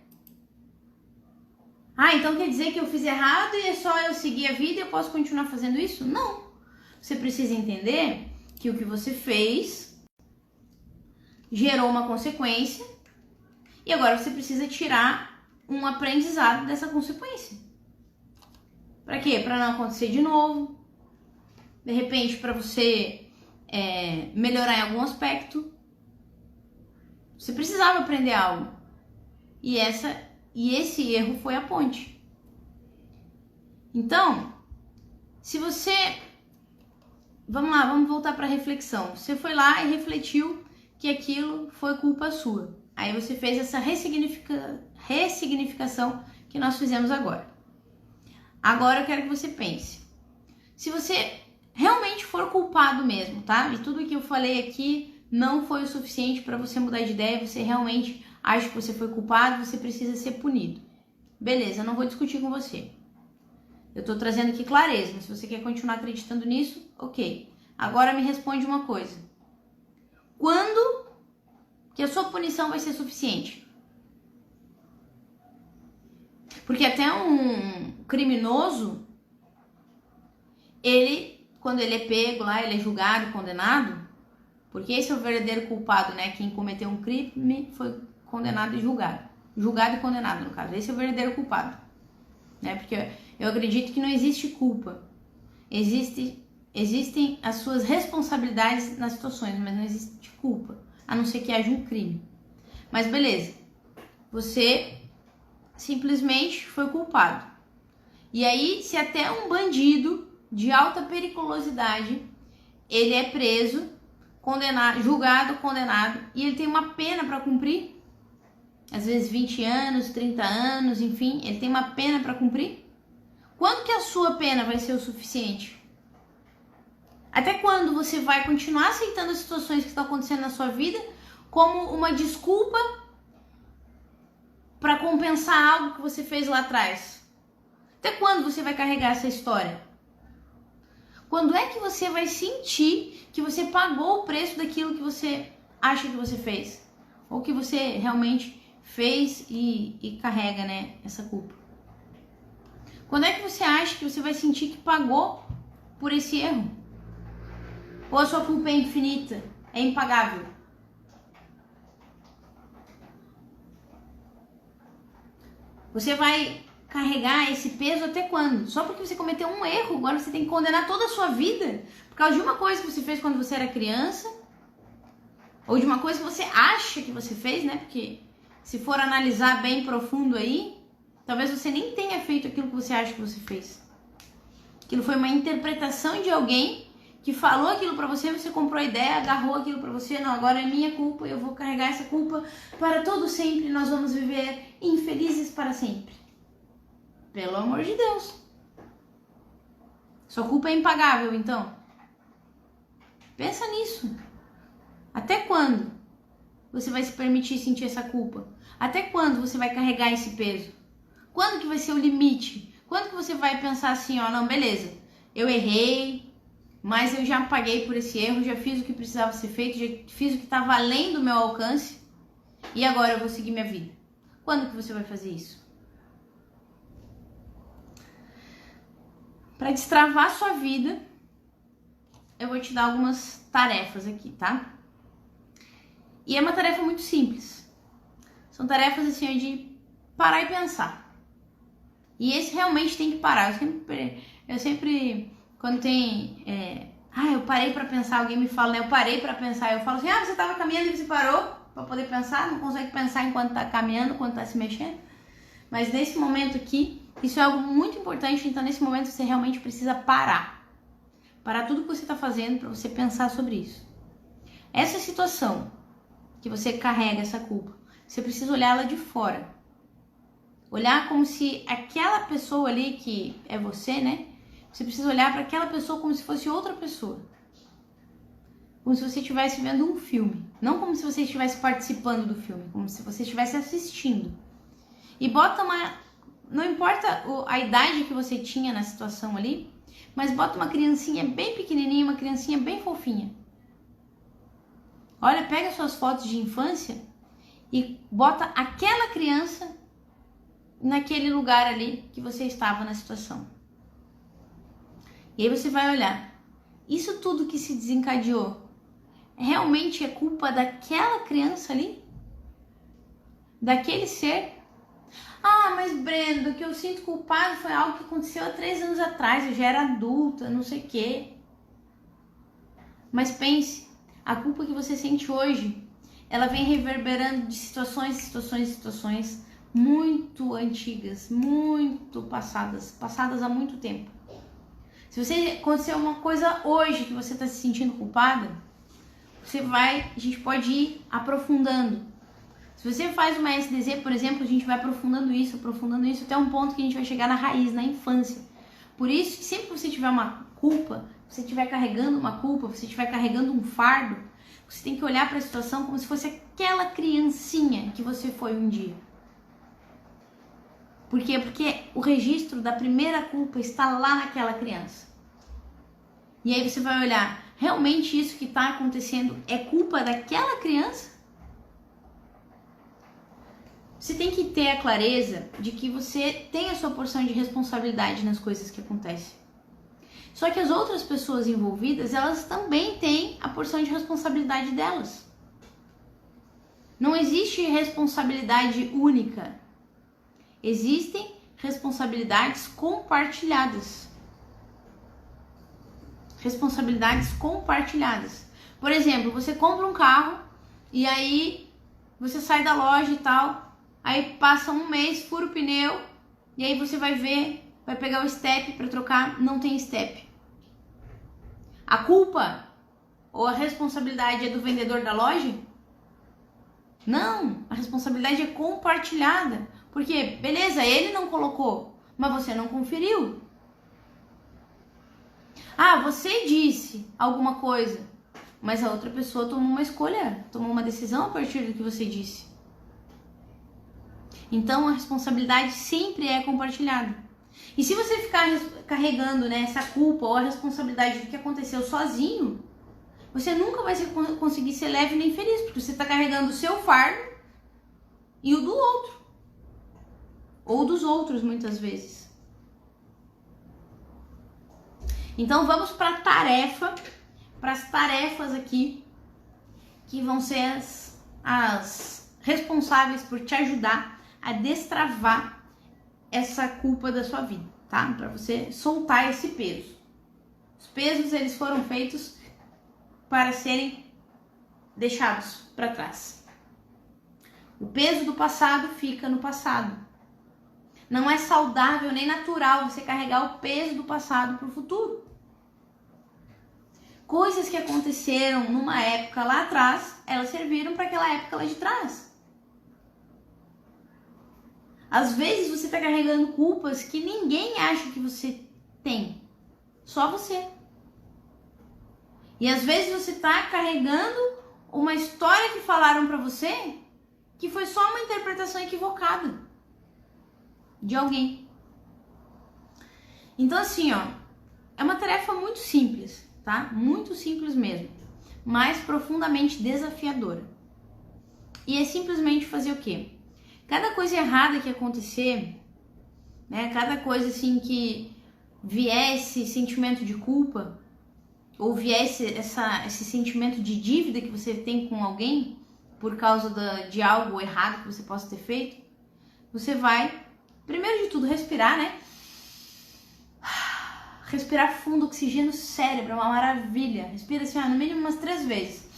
Ah, então quer dizer que eu fiz errado e é só eu seguir a vida e eu posso continuar fazendo isso? Não. Você precisa entender que o que você fez gerou uma consequência e agora você precisa tirar um aprendizado dessa consequência. Para quê? Para não acontecer de novo. De repente, para você melhorar em algum aspecto. Você precisava aprender algo. E esse erro foi a ponte. Então, se você... Vamos lá, vamos voltar para a reflexão. Você foi lá e refletiu que aquilo foi culpa sua. Aí você fez essa ressignificação que nós fizemos agora. Agora eu quero que você pense. Se você realmente for culpado mesmo, tá? E tudo que eu falei aqui não foi o suficiente para você mudar de ideia, você realmente acha que você foi culpado, você precisa ser punido. Beleza, eu não vou discutir com você. Eu tô trazendo aqui clareza, mas se você quer continuar acreditando nisso, ok. Agora me responde uma coisa. Quando que a sua punição vai ser suficiente? Porque até um criminoso, quando ele é pego lá, ele é julgado, condenado, porque esse é o verdadeiro culpado, né? Quem cometeu um crime foi condenado e julgado. Julgado e condenado, no caso. Esse é o verdadeiro culpado, né? Porque eu acredito que não existe culpa. Existem as suas responsabilidades nas situações, mas não existe culpa, a não ser que haja um crime. Mas beleza. Você simplesmente foi culpado. E aí, se até um bandido de alta periculosidade, ele é preso, condenado, julgado, condenado, e ele tem uma pena para cumprir, às vezes 20 anos, 30 anos, enfim, ele tem uma pena para cumprir. Quando que a sua pena vai ser o suficiente? Até quando você vai continuar aceitando as situações que estão acontecendo na sua vida como uma desculpa para compensar algo que você fez lá atrás? Até quando você vai carregar essa história? Quando é que você vai sentir que você pagou o preço daquilo que você acha que você fez? Ou que você realmente fez e carrega, né, essa culpa? Quando é que você acha que você vai sentir que pagou por esse erro? Ou a sua culpa é infinita, é impagável? Você vai carregar esse peso até quando? Só porque você cometeu um erro, agora você tem que condenar toda a sua vida por causa de uma coisa que você fez quando você era criança, ou de uma coisa que você acha que você fez, né? Porque se for analisar bem profundo aí, talvez você nem tenha feito aquilo que você acha que você fez. Aquilo foi uma interpretação de alguém que falou aquilo pra você, você comprou a ideia, agarrou aquilo pra você, não, agora é minha culpa, eu vou carregar essa culpa para todo sempre, nós vamos viver infelizes para sempre. Pelo amor de Deus. Sua culpa é impagável, então? Pensa nisso. Até quando você vai se permitir sentir essa culpa? Até quando você vai carregar esse peso? Quando que vai ser o limite? Quando que você vai pensar assim, ó, não, beleza, eu errei, mas eu já paguei por esse erro, já fiz o que precisava ser feito, já fiz o que estava além do meu alcance e agora eu vou seguir minha vida. Quando que você vai fazer isso? Para destravar sua vida, eu vou te dar algumas tarefas aqui, tá? E é uma tarefa muito simples. São tarefas assim de parar e pensar. E esse realmente tem que parar. Eu sempre quando tem... eu parei pra pensar, alguém me fala, né? Eu parei pra pensar. Eu falo assim, você tava caminhando e você parou pra poder pensar? Não consegue pensar enquanto tá caminhando, enquanto tá se mexendo? Mas nesse momento aqui, isso é algo muito importante. Então nesse momento você realmente precisa parar. Parar tudo que você tá fazendo pra você pensar sobre isso. Essa situação que você carrega essa culpa, você precisa olhar ela de fora. Olhar como se aquela pessoa ali que é você, né? Você precisa olhar para aquela pessoa como se fosse outra pessoa. Como se você estivesse vendo um filme. Não como se você estivesse participando do filme. Como se você estivesse assistindo. E bota uma... Não importa a idade que você tinha na situação ali, mas bota uma criancinha bem pequenininha, uma criancinha bem fofinha. Olha, pega suas fotos de infância e bota aquela criança naquele lugar ali que você estava na situação. E aí você vai olhar. Isso tudo que se desencadeou realmente é culpa daquela criança ali? Daquele ser? Mas Brenda, o que eu sinto culpado foi algo que aconteceu há 3 anos atrás. Eu já era adulta, não sei o quê. Mas pense, a culpa que você sente hoje, ela vem reverberando de situações muito antigas, muito passadas há muito tempo. Se você aconteceu uma coisa hoje que você está se sentindo culpada, a gente pode ir aprofundando. Se você faz uma SDZ, por exemplo, a gente vai aprofundando isso até um ponto que a gente vai chegar na raiz, na infância. Por isso, que sempre que você tiver uma culpa, você estiver carregando uma culpa, você estiver carregando um fardo, você tem que olhar para a situação como se fosse aquela criancinha que você foi um dia. Por quê? Porque o registro da primeira culpa está lá naquela criança. E aí você vai olhar, realmente isso que está acontecendo é culpa daquela criança? Você tem que ter a clareza de que você tem a sua porção de responsabilidade nas coisas que acontecem. Só que as outras pessoas envolvidas, elas também têm a porção de responsabilidade delas. Não existe responsabilidade única. Existem responsabilidades compartilhadas. Responsabilidades compartilhadas. Por exemplo, você compra um carro e aí você sai da loja e tal, aí passa um mês, fura o pneu, e aí você vai ver, vai pegar o step para trocar, não tem step. A culpa ou a responsabilidade é do vendedor da loja? Não, a responsabilidade é compartilhada. Porque, beleza, ele não colocou, mas você não conferiu. Ah, você disse alguma coisa, mas a outra pessoa tomou uma escolha, tomou uma decisão a partir do que você disse. Então, a responsabilidade sempre é compartilhada. E se você ficar carregando, né, essa culpa ou a responsabilidade do que aconteceu sozinho, você nunca vai conseguir ser leve nem feliz, porque você está carregando o seu fardo e o do outro. Ou dos outros, muitas vezes. Então, vamos para as tarefas aqui, que vão ser as responsáveis por te ajudar a destravar essa culpa da sua vida, tá? Para você soltar esse peso. Os pesos, eles foram feitos para serem deixados para trás. O peso do passado fica no passado. Não é saudável nem natural você carregar o peso do passado para o futuro. Coisas que aconteceram numa época lá atrás, elas serviram para aquela época lá de trás. Às vezes você está carregando culpas que ninguém acha que você tem. Só você. E às vezes você está carregando uma história que falaram para você que foi só uma interpretação equivocada de alguém. Então assim, ó, é uma tarefa muito simples, tá? Muito simples mesmo, mas profundamente desafiadora. E é simplesmente fazer o quê? Cada coisa errada que acontecer, né? Cada coisa assim que vier esse sentimento de culpa, ou vier esse sentimento de dívida que você tem com alguém por causa de algo errado que você possa ter feito, você vai, primeiro de tudo, respirar, né? Respirar fundo, oxigênio no cérebro, é uma maravilha. Respira assim, no mínimo umas 3 vezes.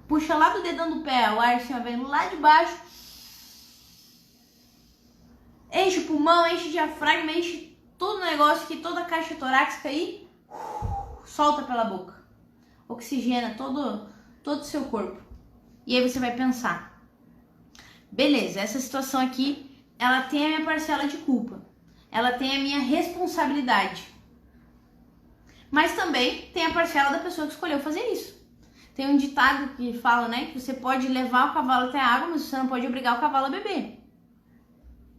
Puxa lá do dedão do pé, o ar assim, vem lá de baixo. Enche o pulmão, enche o diafragma, enche todo o negócio aqui, toda a caixa torácica aí. Solta pela boca. Oxigena todo o seu corpo. E aí você vai pensar. Beleza, essa situação aqui, ela tem a minha parcela de culpa. Ela tem a minha responsabilidade. Mas também tem a parcela da pessoa que escolheu fazer isso. Tem um ditado que fala, né, que você pode levar o cavalo até a água, mas você não pode obrigar o cavalo a beber.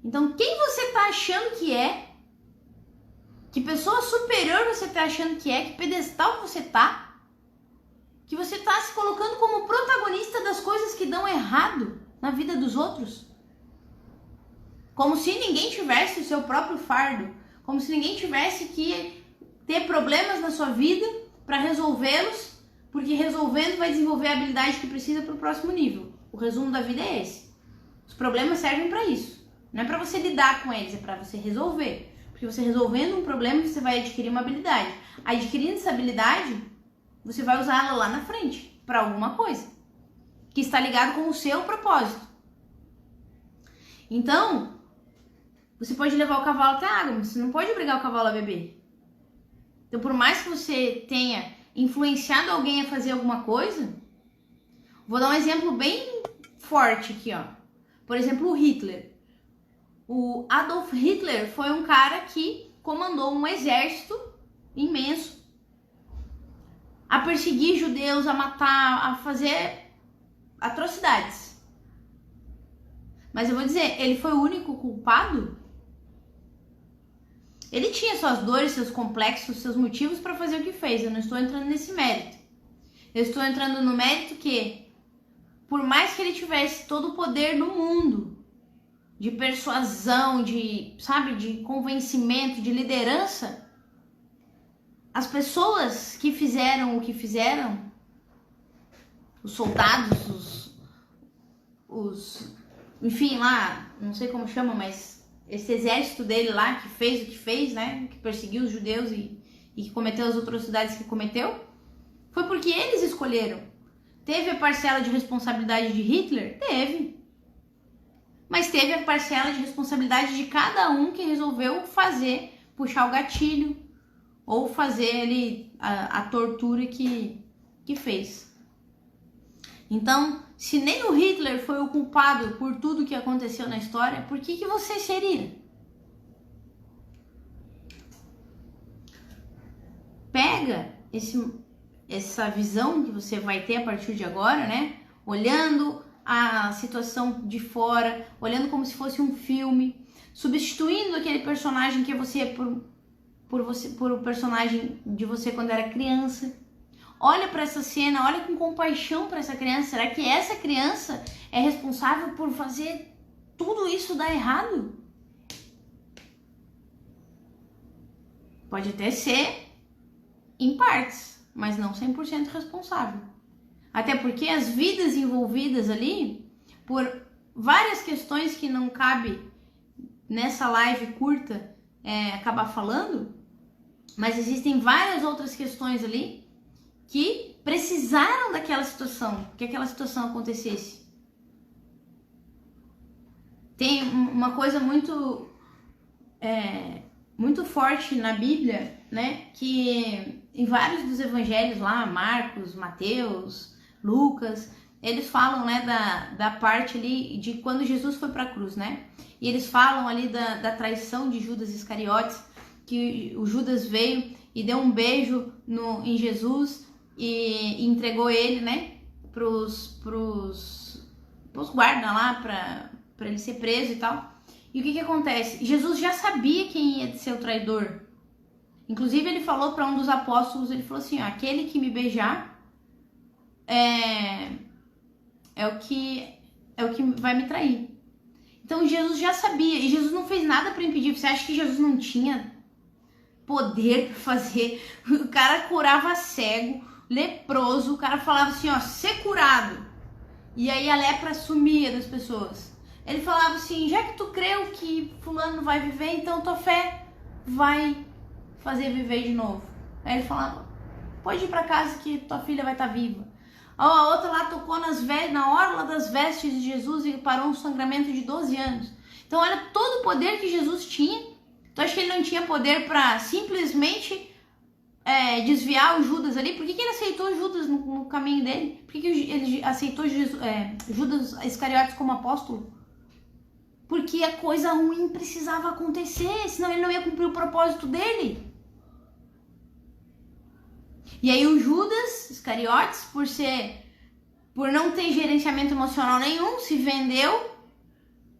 Então, quem você tá achando que é? Que pessoa superior você tá achando que é? Que pedestal você tá? Que você tá se colocando como protagonista das coisas que dão errado na vida dos outros? Como se ninguém tivesse o seu próprio fardo. Como se ninguém tivesse que ter problemas na sua vida para resolvê-los, porque resolvendo vai desenvolver a habilidade que precisa para o próximo nível. O resumo da vida é esse. Os problemas servem para isso. Não é para você lidar com eles, é para você resolver. Porque você resolvendo um problema, você vai adquirir uma habilidade. Adquirindo essa habilidade, você vai usá-la lá na frente, para alguma coisa, que está ligado com o seu propósito. Então, você pode levar o cavalo até a água, mas você não pode obrigar o cavalo a beber. Então, por mais que você tenha influenciado alguém a fazer alguma coisa, vou dar um exemplo bem forte aqui, ó. Por exemplo, o Hitler. O Adolf Hitler foi um cara que comandou um exército imenso a perseguir judeus, a matar, a fazer atrocidades. Mas eu vou dizer, ele foi o único culpado? Ele tinha suas dores, seus complexos, seus motivos para fazer o que fez. Eu não estou entrando nesse mérito. Eu estou entrando no mérito que, por mais que ele tivesse todo o poder do mundo, de persuasão, de convencimento, de liderança, as pessoas que fizeram o que fizeram, os soldados, enfim, lá, não sei como chama, mas esse exército dele lá que fez o que fez, né, que perseguiu os judeus e que cometeu as atrocidades que cometeu, foi porque eles escolheram. Teve a parcela de responsabilidade de Hitler? Teve. Mas teve a parcela de responsabilidade de cada um que resolveu puxar o gatilho, ou fazer ali a tortura que fez. Então, se nem o Hitler foi o culpado por tudo que aconteceu na história, por que você seria? Pega essa visão que você vai ter a partir de agora, né? Olhando a situação de fora, olhando como se fosse um filme, substituindo aquele personagem que é você por o personagem de você quando era criança. Olha para essa cena, olha com compaixão para essa criança. Será que essa criança é responsável por fazer tudo isso dar errado? Pode até ser em partes, mas não 100% responsável. Até porque as vidas envolvidas ali, por várias questões que não cabe nessa live curta acabar falando, mas existem várias outras questões ali que precisaram daquela situação, que aquela situação acontecesse. Tem uma coisa muito forte na Bíblia, né, que em vários dos evangelhos lá, Marcos, Mateus, Lucas, eles falam, né, da parte ali de quando Jesus foi para a cruz, né, e eles falam ali da traição de Judas Iscariotes, que o Judas veio e deu um beijo em Jesus e entregou ele, né, pros guardas lá para ele ser preso e tal. E o que acontece? Jesus já sabia quem ia ser o traidor. Inclusive ele falou para um dos apóstolos, ele falou assim, ó, aquele que me beijar é o que vai me trair. Então Jesus já sabia, e Jesus não fez nada para impedir. Você acha que Jesus não tinha poder para fazer? O cara curava cego, leproso, o cara falava assim, ó, ser curado. E aí a lepra sumia das pessoas. Ele falava assim, já que tu creu que fulano vai viver, então tua fé vai fazer viver de novo. Aí ele falava, pode ir para casa que tua filha vai estar viva. A outra lá tocou na orla das vestes de Jesus e parou um sangramento de 12 anos. Então olha todo o poder que Jesus tinha. Tu acha que ele não tinha poder para simplesmente desviar o Judas ali? Por que ele aceitou Judas no caminho dele? Por que ele aceitou Judas Iscariotes como apóstolo? Porque a coisa ruim precisava acontecer, senão ele não ia cumprir o propósito dele. E aí o Judas Iscariotes, por não ter gerenciamento emocional nenhum, se vendeu,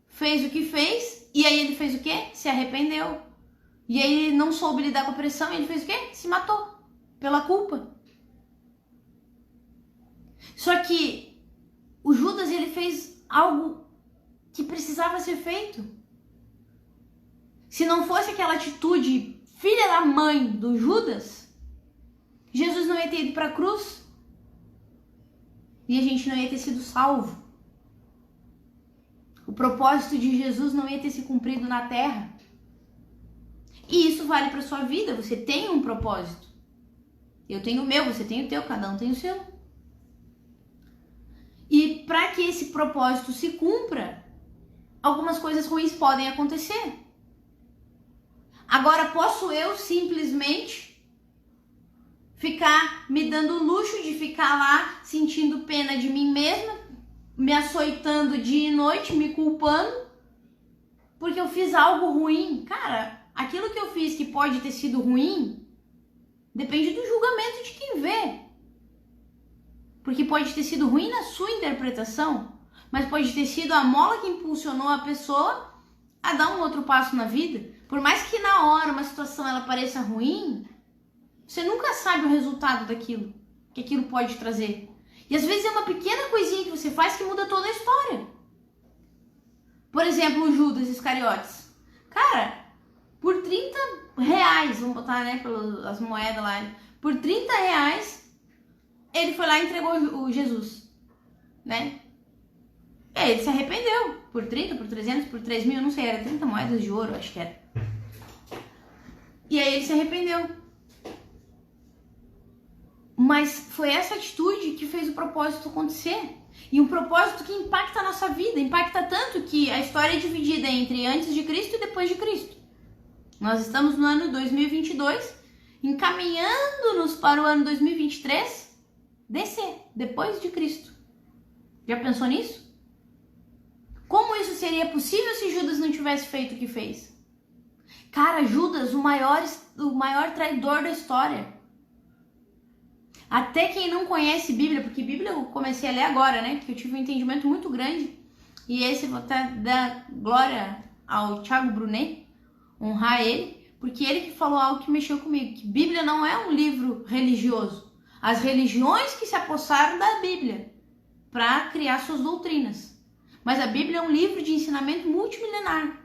fez o que fez, e aí ele fez o quê? Se arrependeu. E aí ele não soube lidar com a pressão, e ele fez o quê? Se matou, pela culpa. Só que o Judas, ele fez algo que precisava ser feito. Se não fosse aquela atitude filha da mãe do Judas, Jesus não ia ter ido para a cruz e a gente não ia ter sido salvo. O propósito de Jesus não ia ter se cumprido na terra. E isso vale para sua vida. Você tem um propósito. Eu tenho o meu, você tem o teu, cada um tem o seu. E para que esse propósito se cumpra, algumas coisas ruins podem acontecer. Agora, posso eu simplesmente ficar me dando o luxo de ficar lá sentindo pena de mim mesma, me açoitando dia e noite, me culpando, porque eu fiz algo ruim? Cara, aquilo que eu fiz que pode ter sido ruim, depende do julgamento de quem vê. Porque pode ter sido ruim na sua interpretação, mas pode ter sido a mola que impulsionou a pessoa a dar um outro passo na vida. Por mais que na hora uma situação ela pareça ruim, você nunca sabe o resultado daquilo, que aquilo pode trazer. E às vezes é uma pequena coisinha que você faz que muda toda a história. Por exemplo, o Judas Iscariotes. Cara, por 30 reais, vamos botar, né, pelas moedas lá, por 30 reais, ele foi lá e entregou o Jesus, né? E aí ele se arrependeu, por 30, por 300, por 3 mil, não sei, era 30 moedas de ouro, acho que era. E aí ele se arrependeu. Mas foi essa atitude que fez o propósito acontecer. E um propósito que impacta a nossa vida, impacta tanto que a história é dividida entre antes de Cristo e depois de Cristo. Nós estamos no ano 2022, encaminhando-nos para o ano 2023, depois de Cristo. Já pensou nisso? Como isso seria possível se Judas não tivesse feito o que fez? Cara, Judas, o maior traidor da história. Até quem não conhece Bíblia, porque Bíblia eu comecei a ler agora, né? Porque eu tive um entendimento muito grande. E esse vou até dar glória ao Thiago Brunet, honrar ele, porque ele que falou algo que mexeu comigo, que Bíblia não é um livro religioso. As religiões que se apossaram da Bíblia para criar suas doutrinas. Mas a Bíblia é um livro de ensinamento multimilenar.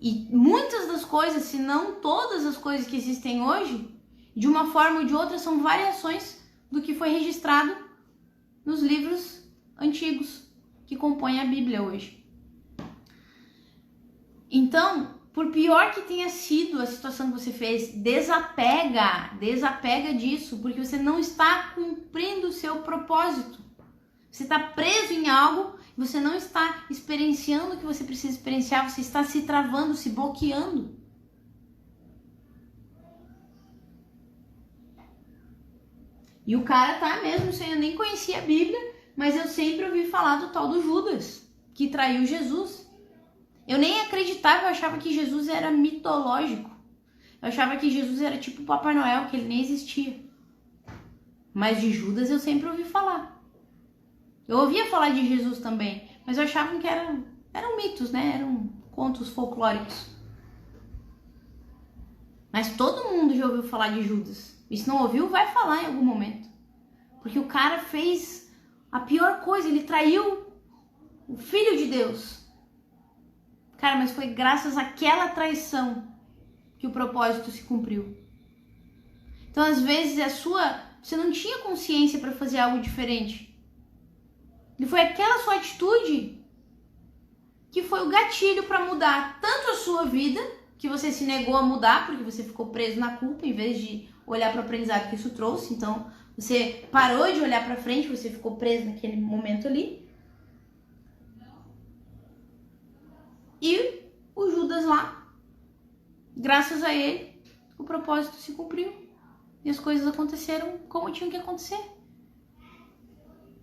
E muitas das coisas, se não todas as coisas que existem hoje, de uma forma ou de outra, são variações do que foi registrado nos livros antigos que compõem a Bíblia hoje. Então, por pior que tenha sido a situação que você fez, desapega disso, porque você não está cumprindo o seu propósito. Você está preso em algo, você não está experienciando o que você precisa experienciar, você está se travando, se bloqueando. E o cara tá mesmo, eu nem conhecia a Bíblia, mas eu sempre ouvi falar do tal do Judas, que traiu Jesus. Eu nem acreditava, eu achava que Jesus era mitológico. Eu achava que Jesus era tipo o Papai Noel, que ele nem existia. Mas de Judas eu sempre ouvi falar. Eu ouvia falar de Jesus também, mas eu achava que eram mitos, né? Eram contos folclóricos. Mas todo mundo já ouviu falar de Judas. E se não ouviu, vai falar em algum momento. Porque o cara fez a pior coisa, ele traiu o Filho de Deus. Cara, mas foi graças àquela traição que o propósito se cumpriu. Então, às vezes, você não tinha consciência para fazer algo diferente. E foi aquela sua atitude que foi o gatilho para mudar tanto a sua vida, que você se negou a mudar, porque você ficou preso na culpa, em vez de olhar para o aprendizado que isso trouxe. Então, você parou de olhar para frente, você ficou preso naquele momento ali. E o Judas lá, graças a ele, o propósito se cumpriu. E as coisas aconteceram como tinham que acontecer.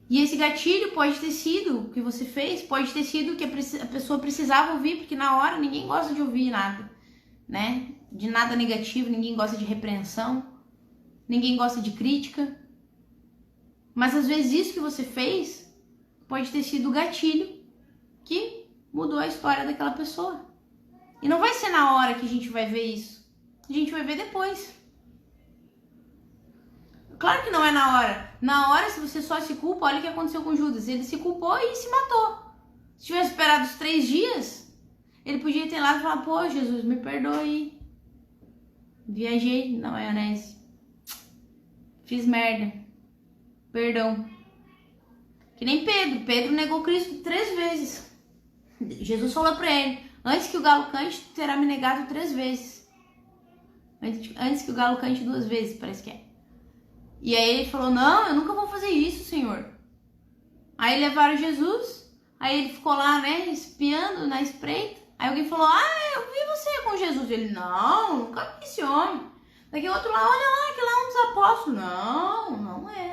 E esse gatilho pode ter sido o que você fez, pode ter sido o que a pessoa precisava ouvir, porque na hora ninguém gosta de ouvir nada, né? De nada negativo, ninguém gosta de repreensão, ninguém gosta de crítica. Mas às vezes isso que você fez pode ter sido o gatilho que mudou a história daquela pessoa. E não vai ser na hora que a gente vai ver isso. A gente vai ver depois. Claro que não é na hora. Na hora, se você só se culpa, olha o que aconteceu com Judas. Ele se culpou e se matou. Se tivesse esperado os 3 dias, ele podia ter lá e falar: pô, Jesus, me perdoe. Viajei na maionese. Fiz merda. Perdão. Que nem Pedro. Pedro negou Cristo 3 vezes. Jesus falou pra ele: antes que o galo cante, tu terá me negado 3 vezes. Antes que o galo cante 2 vezes, parece que é. E aí ele falou: não, eu nunca vou fazer isso, Senhor. Aí levaram Jesus, aí ele ficou lá, né, espiando na espreita. Aí alguém falou: ah, eu vi você com Jesus. Ele: não, nunca vi esse homem. Daqui outro lá: olha lá, que lá é um dos apóstolos.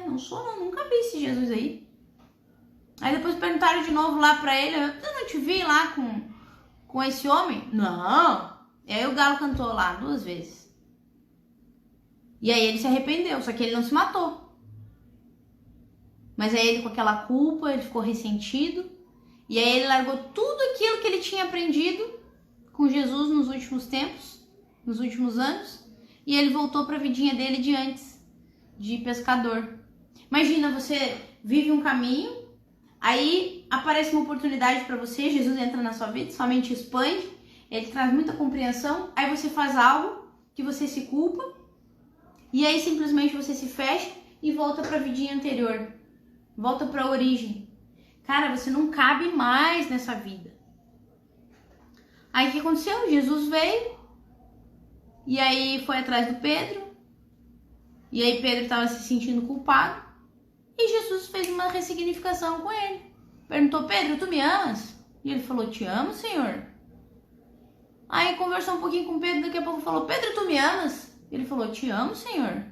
Não sou não, nunca vi esse Jesus aí. Aí depois perguntaram de novo lá pra ele: eu não te vi lá com esse homem? Não. E aí o galo cantou lá 2 vezes. E aí ele se arrependeu, só que ele não se matou. Mas aí ele, com aquela culpa, ele ficou ressentido. E aí ele largou tudo aquilo que ele tinha aprendido com Jesus nos últimos tempos, nos últimos anos. E ele voltou para a vidinha dele de antes, de pescador. Imagina, você vive um caminho, aí aparece uma oportunidade para você, Jesus entra na sua vida, sua mente expande, ele traz muita compreensão, aí você faz algo que você se culpa, e aí simplesmente você se fecha e volta para a vidinha anterior. Volta para a origem. Cara, você não cabe mais nessa vida. Aí o que aconteceu? Jesus veio. E aí foi atrás do Pedro. E aí Pedro estava se sentindo culpado e Jesus fez uma ressignificação com ele. Perguntou: Pedro, tu me amas? E ele falou: te amo, Senhor. Aí conversou um pouquinho com Pedro, daqui a pouco falou: Pedro, tu me amas? E ele falou: te amo, Senhor.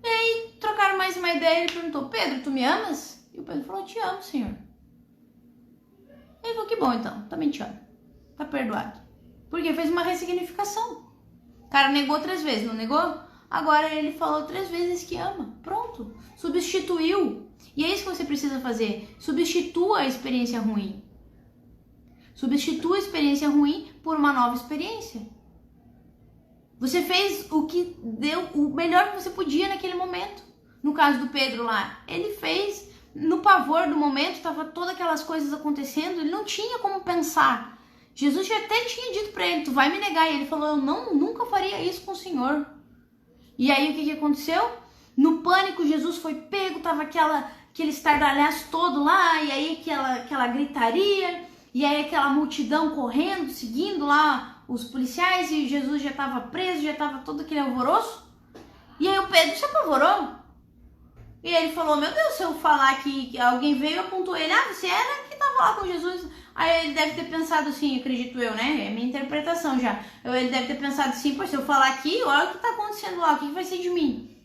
E aí trocaram mais uma ideia, ele perguntou: Pedro, tu me amas? E o Pedro falou: te amo, Senhor. E ele falou: que bom então, também te amo. Tá perdoado. Porque fez uma ressignificação. O cara negou 3 vezes, não negou? Agora ele falou 3 vezes que ama. Pronto. Substituiu. E é isso que você precisa fazer. Substitua a experiência ruim. Substitua a experiência ruim por uma nova experiência. Você fez o que deu, o melhor que você podia naquele momento. No caso do Pedro lá, ele fez no pavor do momento, tava todas aquelas coisas acontecendo, ele não tinha como pensar. Jesus já até tinha dito para ele: tu vai me negar. E ele falou: eu nunca faria isso com o Senhor. E aí o que aconteceu? No pânico, Jesus foi pego, tava aquele estardalhaço todo lá, e aí aquela gritaria, e aí aquela multidão correndo, seguindo lá os policiais, e Jesus já estava preso, já estava todo aquele alvoroço. E aí o Pedro se apavorou. E ele falou: meu Deus, se eu falar que alguém veio e apontou ele: ah, você era que estava lá com Jesus. Aí ele deve ter pensado assim, acredito eu, né? É minha interpretação já. Ele deve ter pensado assim: pô, se eu falar aqui, olha o que está acontecendo lá, o que vai ser de mim?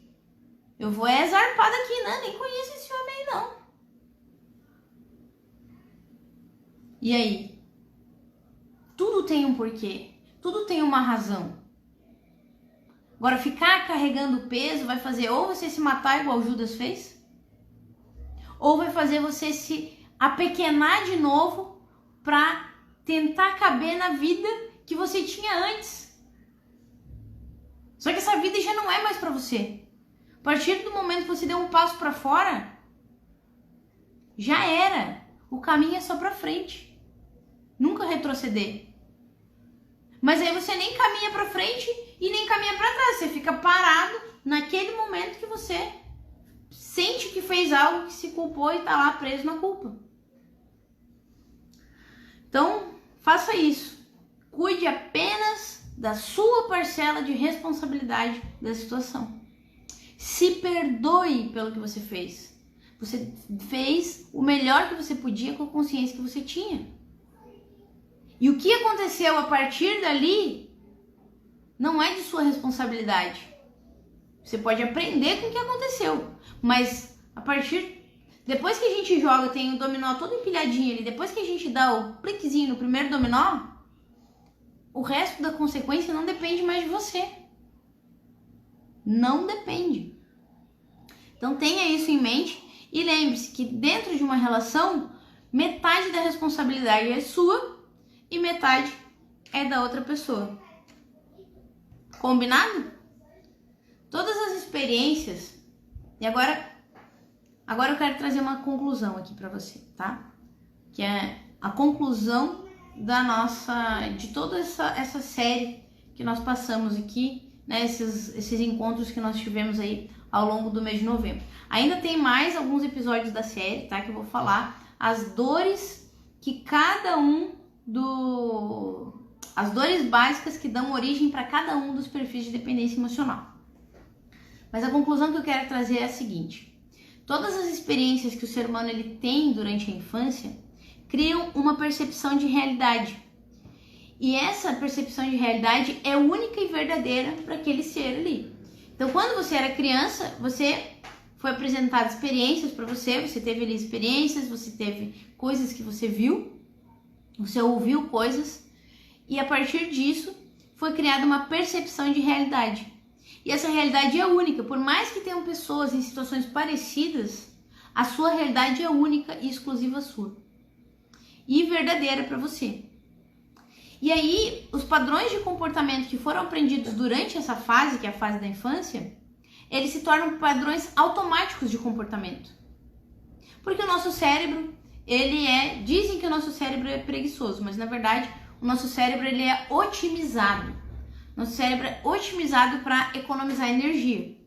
Eu vou zarpar daqui, né? Nem conheço esse homem aí, não. E aí? Tudo tem um porquê. Tudo tem uma razão. Agora, ficar carregando peso vai fazer ou você se matar igual Judas fez, ou vai fazer você se apequenar de novo para tentar caber na vida que você tinha antes. Só que essa vida já não é mais para você. A partir do momento que você deu um passo para fora, já era. O caminho é só para frente. Nunca retroceder. Mas aí você nem caminha para frente e nem caminha para trás. Você fica parado naquele momento que você sente que fez algo, que se culpou e tá lá preso na culpa. Então, faça isso. Cuide apenas da sua parcela de responsabilidade da situação. Se perdoe pelo que você fez. Você fez o melhor que você podia com a consciência que você tinha. E o que aconteceu a partir dali não é de sua responsabilidade. Você pode aprender com o que aconteceu, mas depois que a gente joga, tem o dominó todo empilhadinho ali, depois que a gente dá o pliquezinho no primeiro dominó, o resto da consequência não depende mais de você. Não depende. Então tenha isso em mente e lembre-se que dentro de uma relação, metade da responsabilidade é sua e metade é da outra pessoa. Combinado? Todas as experiências. E agora eu quero trazer uma conclusão aqui para você, tá? Que é a conclusão de toda essa série que nós passamos aqui, né? Esses encontros que nós tivemos aí ao longo do mês de novembro. Ainda tem mais alguns episódios da série, tá? Que eu vou falar as dores que as dores básicas que dão origem para cada um dos perfis de dependência emocional. Mas a conclusão que eu quero trazer é a seguinte: todas as experiências que o ser humano ele tem durante a infância criam uma percepção de realidade. E essa percepção de realidade é única e verdadeira para aquele ser ali. Então, quando você era criança, você foi apresentado experiências para você teve ali experiências, você teve coisas que você viu, você ouviu coisas, e a partir disso foi criada uma percepção de realidade. E essa realidade é única, por mais que tenham pessoas em situações parecidas, a sua realidade é única e exclusiva sua. E verdadeira para você. E aí, os padrões de comportamento que foram aprendidos durante essa fase, que é a fase da infância, eles se tornam padrões automáticos de comportamento. Porque o nosso cérebro, dizem que o nosso cérebro é preguiçoso, mas na verdade, o nosso cérebro ele é otimizado. Nosso cérebro é otimizado para economizar energia.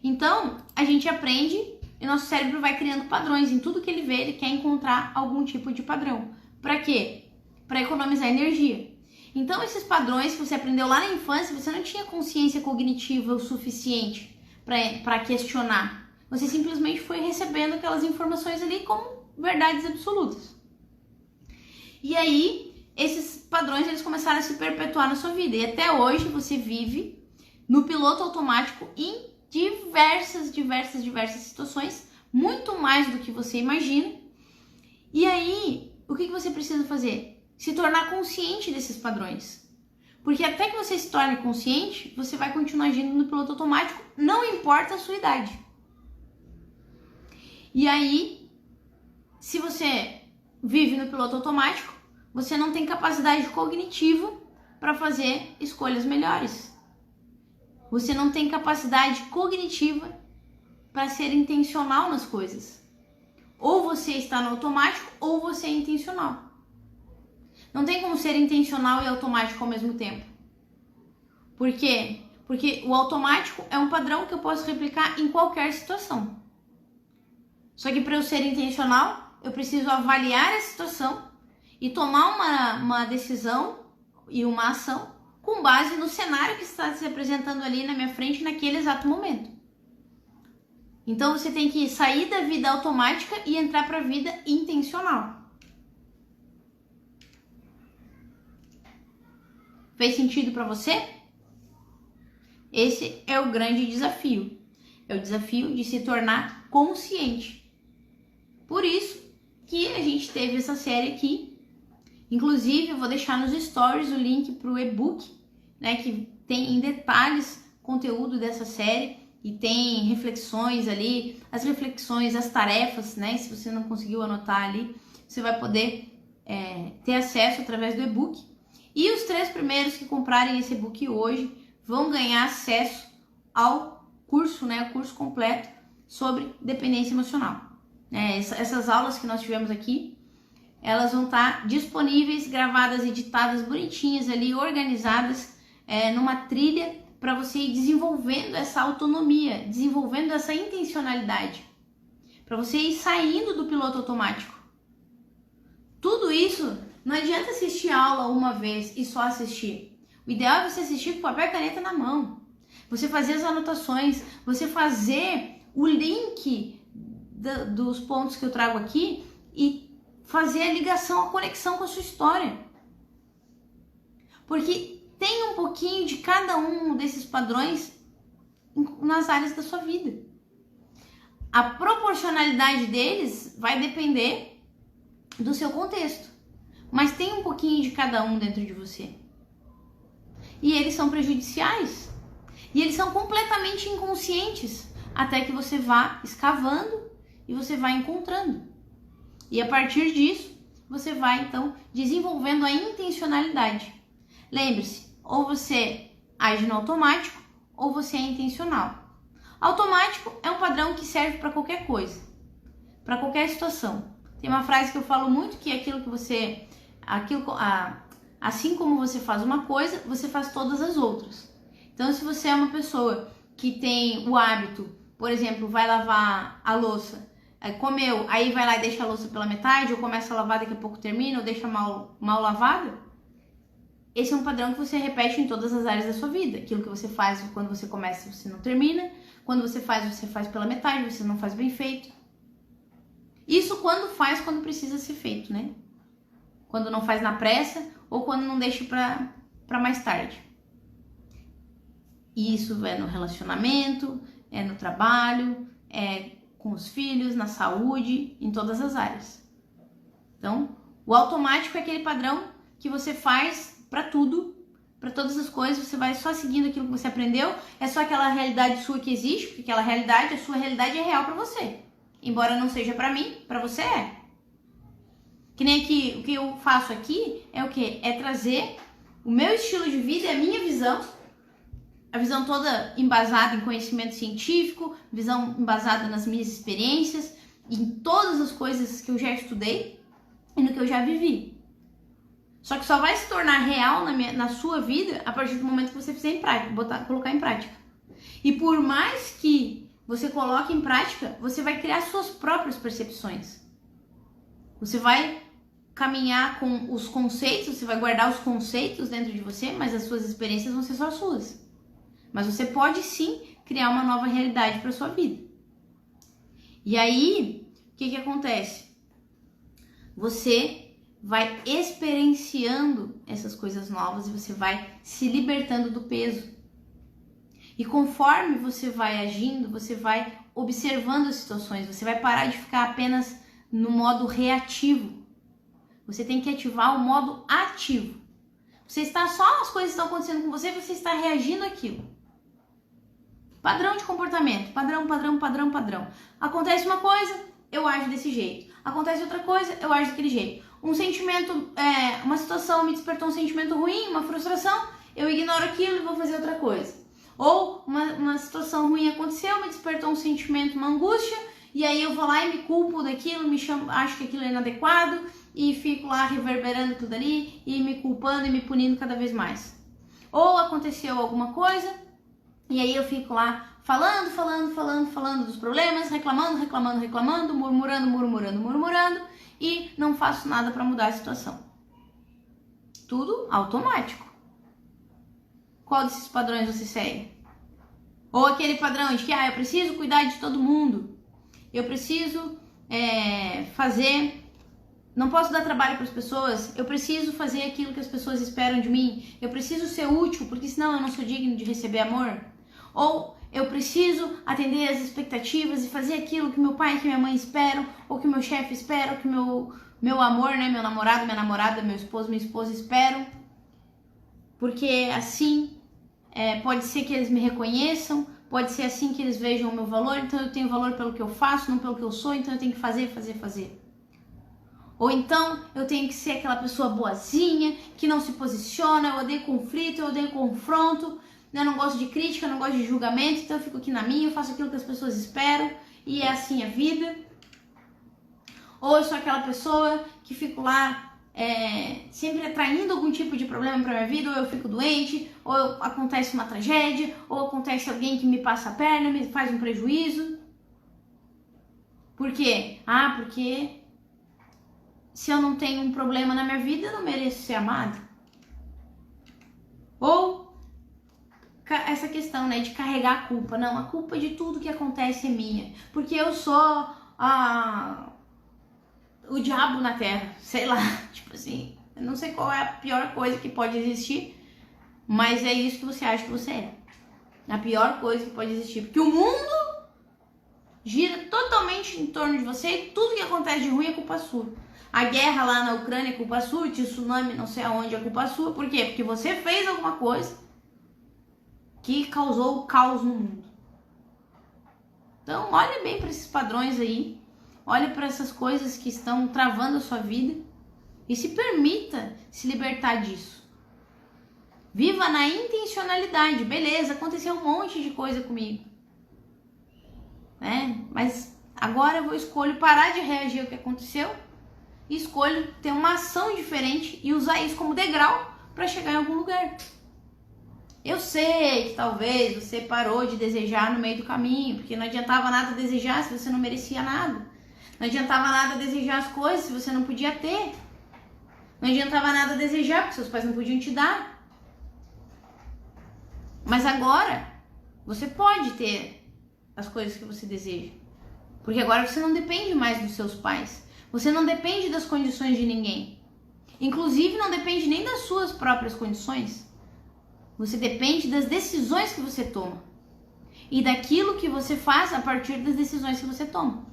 Então, a gente aprende e nosso cérebro vai criando padrões. Em tudo que ele vê, ele quer encontrar algum tipo de padrão. Para quê? Para economizar energia. Então, esses padrões que você aprendeu lá na infância, você não tinha consciência cognitiva o suficiente para questionar. Você simplesmente foi recebendo aquelas informações ali como verdades absolutas. E aí, esses padrões eles começaram a se perpetuar na sua vida. E até hoje você vive no piloto automático em diversas situações, muito mais do que você imagina. E aí, o que você precisa fazer? Se tornar consciente desses padrões. Porque até que você se torne consciente, você vai continuar agindo no piloto automático, não importa a sua idade. E aí, se você vive no piloto automático, você não tem capacidade cognitiva para fazer escolhas melhores. Você não tem capacidade cognitiva para ser intencional nas coisas. Ou você está no automático, ou você é intencional. Não tem como ser intencional e automático ao mesmo tempo. Por quê? Porque o automático é um padrão que eu posso replicar em qualquer situação. Só que para eu ser intencional, eu preciso avaliar a situação e tomar uma decisão e uma ação com base no cenário que está se apresentando ali na minha frente naquele exato momento. Então você tem que sair da vida automática e entrar para a vida intencional. Fez sentido para você? Esse é o grande desafio. É o desafio de se tornar consciente. Por isso que a gente teve essa série aqui. Inclusive, eu vou deixar nos stories o link para o e-book, né, que tem em detalhes conteúdo dessa série e tem reflexões ali, as reflexões, as tarefas, né? Se você não conseguiu anotar ali, você vai poder ter acesso através do e-book. E os 3 primeiros que comprarem esse e-book hoje vão ganhar acesso ao curso, né? O curso completo sobre dependência emocional. Essas aulas que nós tivemos aqui, elas vão estar disponíveis, gravadas, editadas, bonitinhas ali, organizadas numa trilha para você ir desenvolvendo essa autonomia, desenvolvendo essa intencionalidade, para você ir saindo do piloto automático. Tudo isso, não adianta assistir a aula uma vez e só assistir. O ideal é você assistir com papel e caneta na mão. Você fazer as anotações, você fazer o link dos pontos que eu trago aqui e fazer a ligação, a conexão com a sua história. Porque tem um pouquinho de cada um desses padrões nas áreas da sua vida. A proporcionalidade deles vai depender do seu contexto. Mas tem um pouquinho de cada um dentro de você. E eles são prejudiciais. E eles são completamente inconscientes até que você vá escavando e você vai encontrando. E a partir disso, você vai então desenvolvendo a intencionalidade. Lembre-se, ou você age no automático ou você é intencional. Automático é um padrão que serve para qualquer coisa, para qualquer situação. Tem uma frase que eu falo muito que é assim como você faz uma coisa, você faz todas as outras. Então, se você é uma pessoa que tem o hábito, por exemplo, vai lavar a louça, comeu, aí vai lá e deixa a louça pela metade, ou começa a lavar, daqui a pouco termina, ou deixa mal lavada, esse é um padrão que você repete em todas as áreas da sua vida. Aquilo que você faz quando você começa, você não termina. Quando você faz pela metade, você não faz bem feito. Isso quando precisa ser feito, né? Quando não faz na pressa ou quando não deixa para mais tarde. E isso é no relacionamento, é no trabalho, é com os filhos, na saúde, em todas as áreas. Então, o automático é aquele padrão que você faz para tudo, para todas as coisas, você vai só seguindo aquilo que você aprendeu, é só aquela realidade sua que existe, porque aquela realidade, a sua realidade é real para você. Embora não seja para mim, para você é. Que nem aqui, o que eu faço aqui é o quê? É trazer o meu estilo de vida e a minha visão, a visão toda embasada em conhecimento científico, visão embasada nas minhas experiências, em todas as coisas que eu já estudei e no que eu já vivi. Só que só vai se tornar real na sua vida a partir do momento que você fizer em prática, colocar em prática. E por mais que você coloque em prática, você vai criar suas próprias percepções. Você vai caminhar com os conceitos, você vai guardar os conceitos dentro de você, mas as suas experiências vão ser só suas. Mas você pode sim criar uma nova realidade para sua vida. E aí, o que acontece? Você vai experienciando essas coisas novas e você vai se libertando do peso. E conforme você vai agindo, você vai observando as situações, você vai parar de ficar apenas no modo reativo. Você tem que ativar o modo ativo. Você está só, as coisas estão acontecendo com você, você está reagindo àquilo. Padrão de comportamento, padrão. Acontece uma coisa, eu ajo desse jeito. Acontece outra coisa, eu ajo daquele jeito. Um sentimento, uma situação me despertou um sentimento ruim, uma frustração, eu ignoro aquilo e vou fazer outra coisa. Ou uma situação ruim aconteceu, me despertou um sentimento, uma angústia, e aí eu vou lá e me culpo daquilo, acho que aquilo é inadequado, e fico lá reverberando tudo ali, e me culpando e me punindo cada vez mais. Ou aconteceu alguma coisa, e aí eu fico lá falando dos problemas, reclamando, murmurando, e não faço nada para mudar a situação. Tudo automático. Qual desses padrões você segue? Ou aquele padrão de que eu preciso cuidar de todo mundo, eu preciso não posso dar trabalho para as pessoas, eu preciso fazer aquilo que as pessoas esperam de mim, eu preciso ser útil, porque senão eu não sou digno de receber amor. Ou eu preciso atender às expectativas e fazer aquilo que meu pai e que minha mãe esperam, ou que meu chefe espera, ou que meu amor, né, meu namorado, minha namorada, meu esposo, minha esposa esperam. Porque assim, pode ser que eles me reconheçam, pode ser assim que eles vejam o meu valor, então eu tenho valor pelo que eu faço, não pelo que eu sou, então eu tenho que fazer. Ou então eu tenho que ser aquela pessoa boazinha, que não se posiciona, eu odeio conflito, eu odeio confronto, eu não gosto de crítica, eu não gosto de julgamento, então eu fico aqui na minha, eu faço aquilo que as pessoas esperam e é assim a vida. Ou eu sou aquela pessoa que fico lá sempre atraindo algum tipo de problema para minha vida, ou eu fico doente, ou acontece uma tragédia, ou acontece alguém que me passa a perna, me faz um prejuízo. Por quê? Porque se eu não tenho um problema na minha vida, eu não mereço ser amado. Ou essa questão, né, de carregar a culpa. Não, a culpa de tudo que acontece é minha, porque eu sou o diabo na terra, sei lá, tipo assim, eu não sei qual é a pior coisa que pode existir, mas é isso que você acha que você é. A pior coisa que pode existir, porque o mundo gira totalmente em torno de você e tudo que acontece de ruim é culpa sua. A guerra lá na Ucrânia é culpa sua, o tsunami não sei aonde é culpa sua, por quê? Porque você fez alguma coisa que causou o caos no mundo. Então, olha bem para esses padrões aí, olha para essas coisas que estão travando a sua vida e se permita se libertar disso. Viva na intencionalidade. Beleza, aconteceu um monte de coisa comigo, né? Mas agora eu escolho parar de reagir ao que aconteceu e escolho ter uma ação diferente e usar isso como degrau para chegar em algum lugar. Eu sei que talvez você parou de desejar no meio do caminho, porque não adiantava nada desejar se você não merecia nada. Não adiantava nada desejar as coisas se você não podia ter. Não adiantava nada desejar porque seus pais não podiam te dar. Mas agora você pode ter as coisas que você deseja. Porque agora você não depende mais dos seus pais. Você não depende das condições de ninguém. Inclusive não depende nem das suas próprias condições. Você depende das decisões que você toma. E daquilo que você faz a partir das decisões que você toma.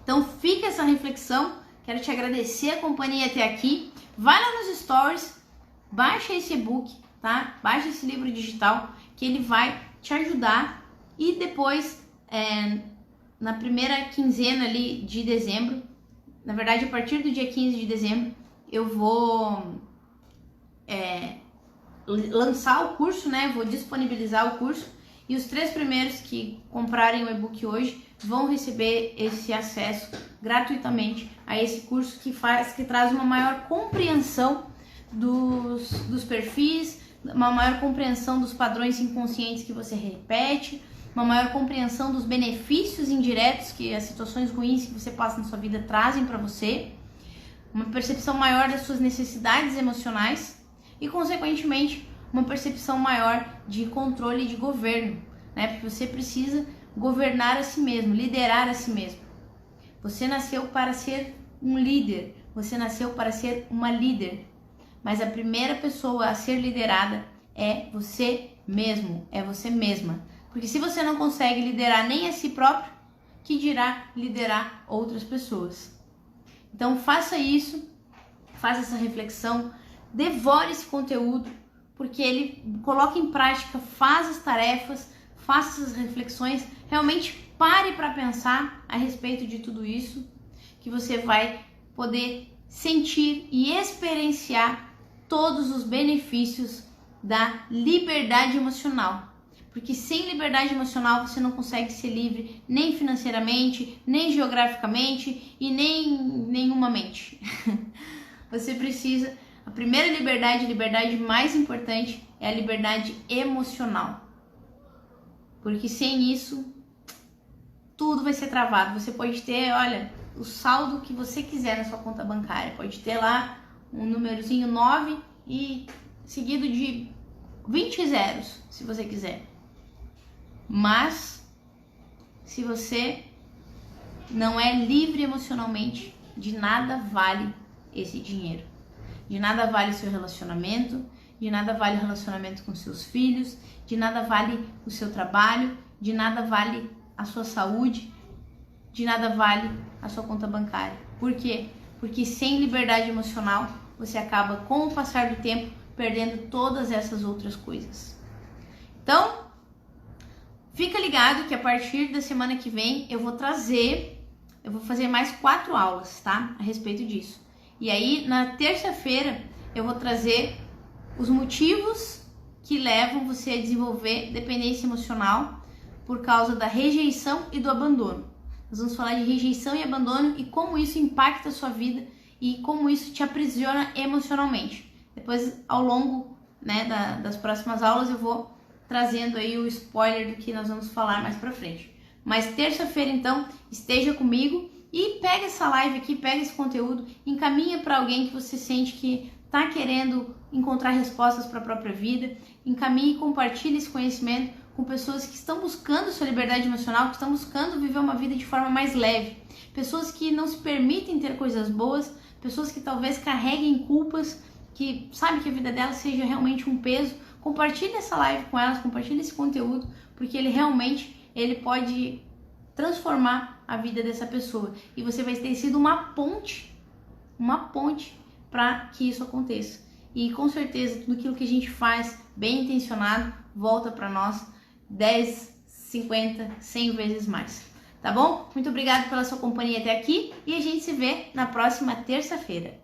Então fica essa reflexão. Quero te agradecer a companhia até aqui. Vai lá nos stories, baixa esse e-book, tá? Baixa esse livro digital que ele vai te ajudar. E depois, na primeira quinzena ali de dezembro, na verdade a partir do dia 15 de dezembro, eu vou lançar o curso, né? Vou disponibilizar o curso e os 3 primeiros que comprarem o e-book hoje vão receber esse acesso gratuitamente a esse curso que traz uma maior compreensão dos perfis, uma maior compreensão dos padrões inconscientes que você repete, uma maior compreensão dos benefícios indiretos que as situações ruins que você passa na sua vida trazem para você, uma percepção maior das suas necessidades emocionais e, consequentemente, uma percepção maior de controle e de governo, né? Porque você precisa governar a si mesmo, liderar a si mesmo. Você nasceu para ser um líder, você nasceu para ser uma líder, mas a primeira pessoa a ser liderada é você mesmo, é você mesma. Porque se você não consegue liderar nem a si próprio, que dirá liderar outras pessoas? Então faça isso, faça essa reflexão, devore esse conteúdo, porque ele coloca em prática, faz as tarefas, faça essas reflexões, realmente pare para pensar a respeito de tudo isso, que você vai poder sentir e experienciar todos os benefícios da liberdade emocional. Porque sem liberdade emocional você não consegue ser livre nem financeiramente, nem geograficamente e nem nenhumamente. Você precisa, a primeira liberdade, a liberdade mais importante é a liberdade emocional. Porque sem isso, tudo vai ser travado. Você pode ter, olha, o saldo que você quiser na sua conta bancária. Pode ter lá um númerozinho 9 e seguido de 20 zeros, se você quiser. Mas, se você não é livre emocionalmente, de nada vale esse dinheiro. De nada vale o seu relacionamento, de nada vale o relacionamento com seus filhos, de nada vale o seu trabalho, de nada vale a sua saúde, de nada vale a sua conta bancária. Por quê? Porque sem liberdade emocional, você acaba, com o passar do tempo, perdendo todas essas outras coisas. Então, fica ligado que a partir da semana que vem eu vou fazer mais 4 aulas, tá? A respeito disso. E aí, na terça-feira, eu vou trazer os motivos que levam você a desenvolver dependência emocional por causa da rejeição e do abandono. Nós vamos falar de rejeição e abandono e como isso impacta a sua vida e como isso te aprisiona emocionalmente. Depois, ao longo, né, das próximas aulas, eu vou trazendo aí o spoiler do que nós vamos falar mais pra frente. Mas terça-feira, então, esteja comigo e pega essa live aqui, pega esse conteúdo, encaminha para alguém que você sente que tá querendo encontrar respostas para a própria vida, encaminhe e compartilhe esse conhecimento com pessoas que estão buscando sua liberdade emocional, que estão buscando viver uma vida de forma mais leve, pessoas que não se permitem ter coisas boas, pessoas que talvez carreguem culpas, que sabem que a vida delas seja realmente um peso. Compartilhe essa live com elas, compartilhe esse conteúdo, porque ele pode transformar a vida dessa pessoa e você vai ter sido uma ponte para que isso aconteça. E com certeza tudo aquilo que a gente faz bem intencionado volta para nós 10, 50, 100 vezes mais. Tá bom? Muito obrigada pela sua companhia até aqui e a gente se vê na próxima terça-feira.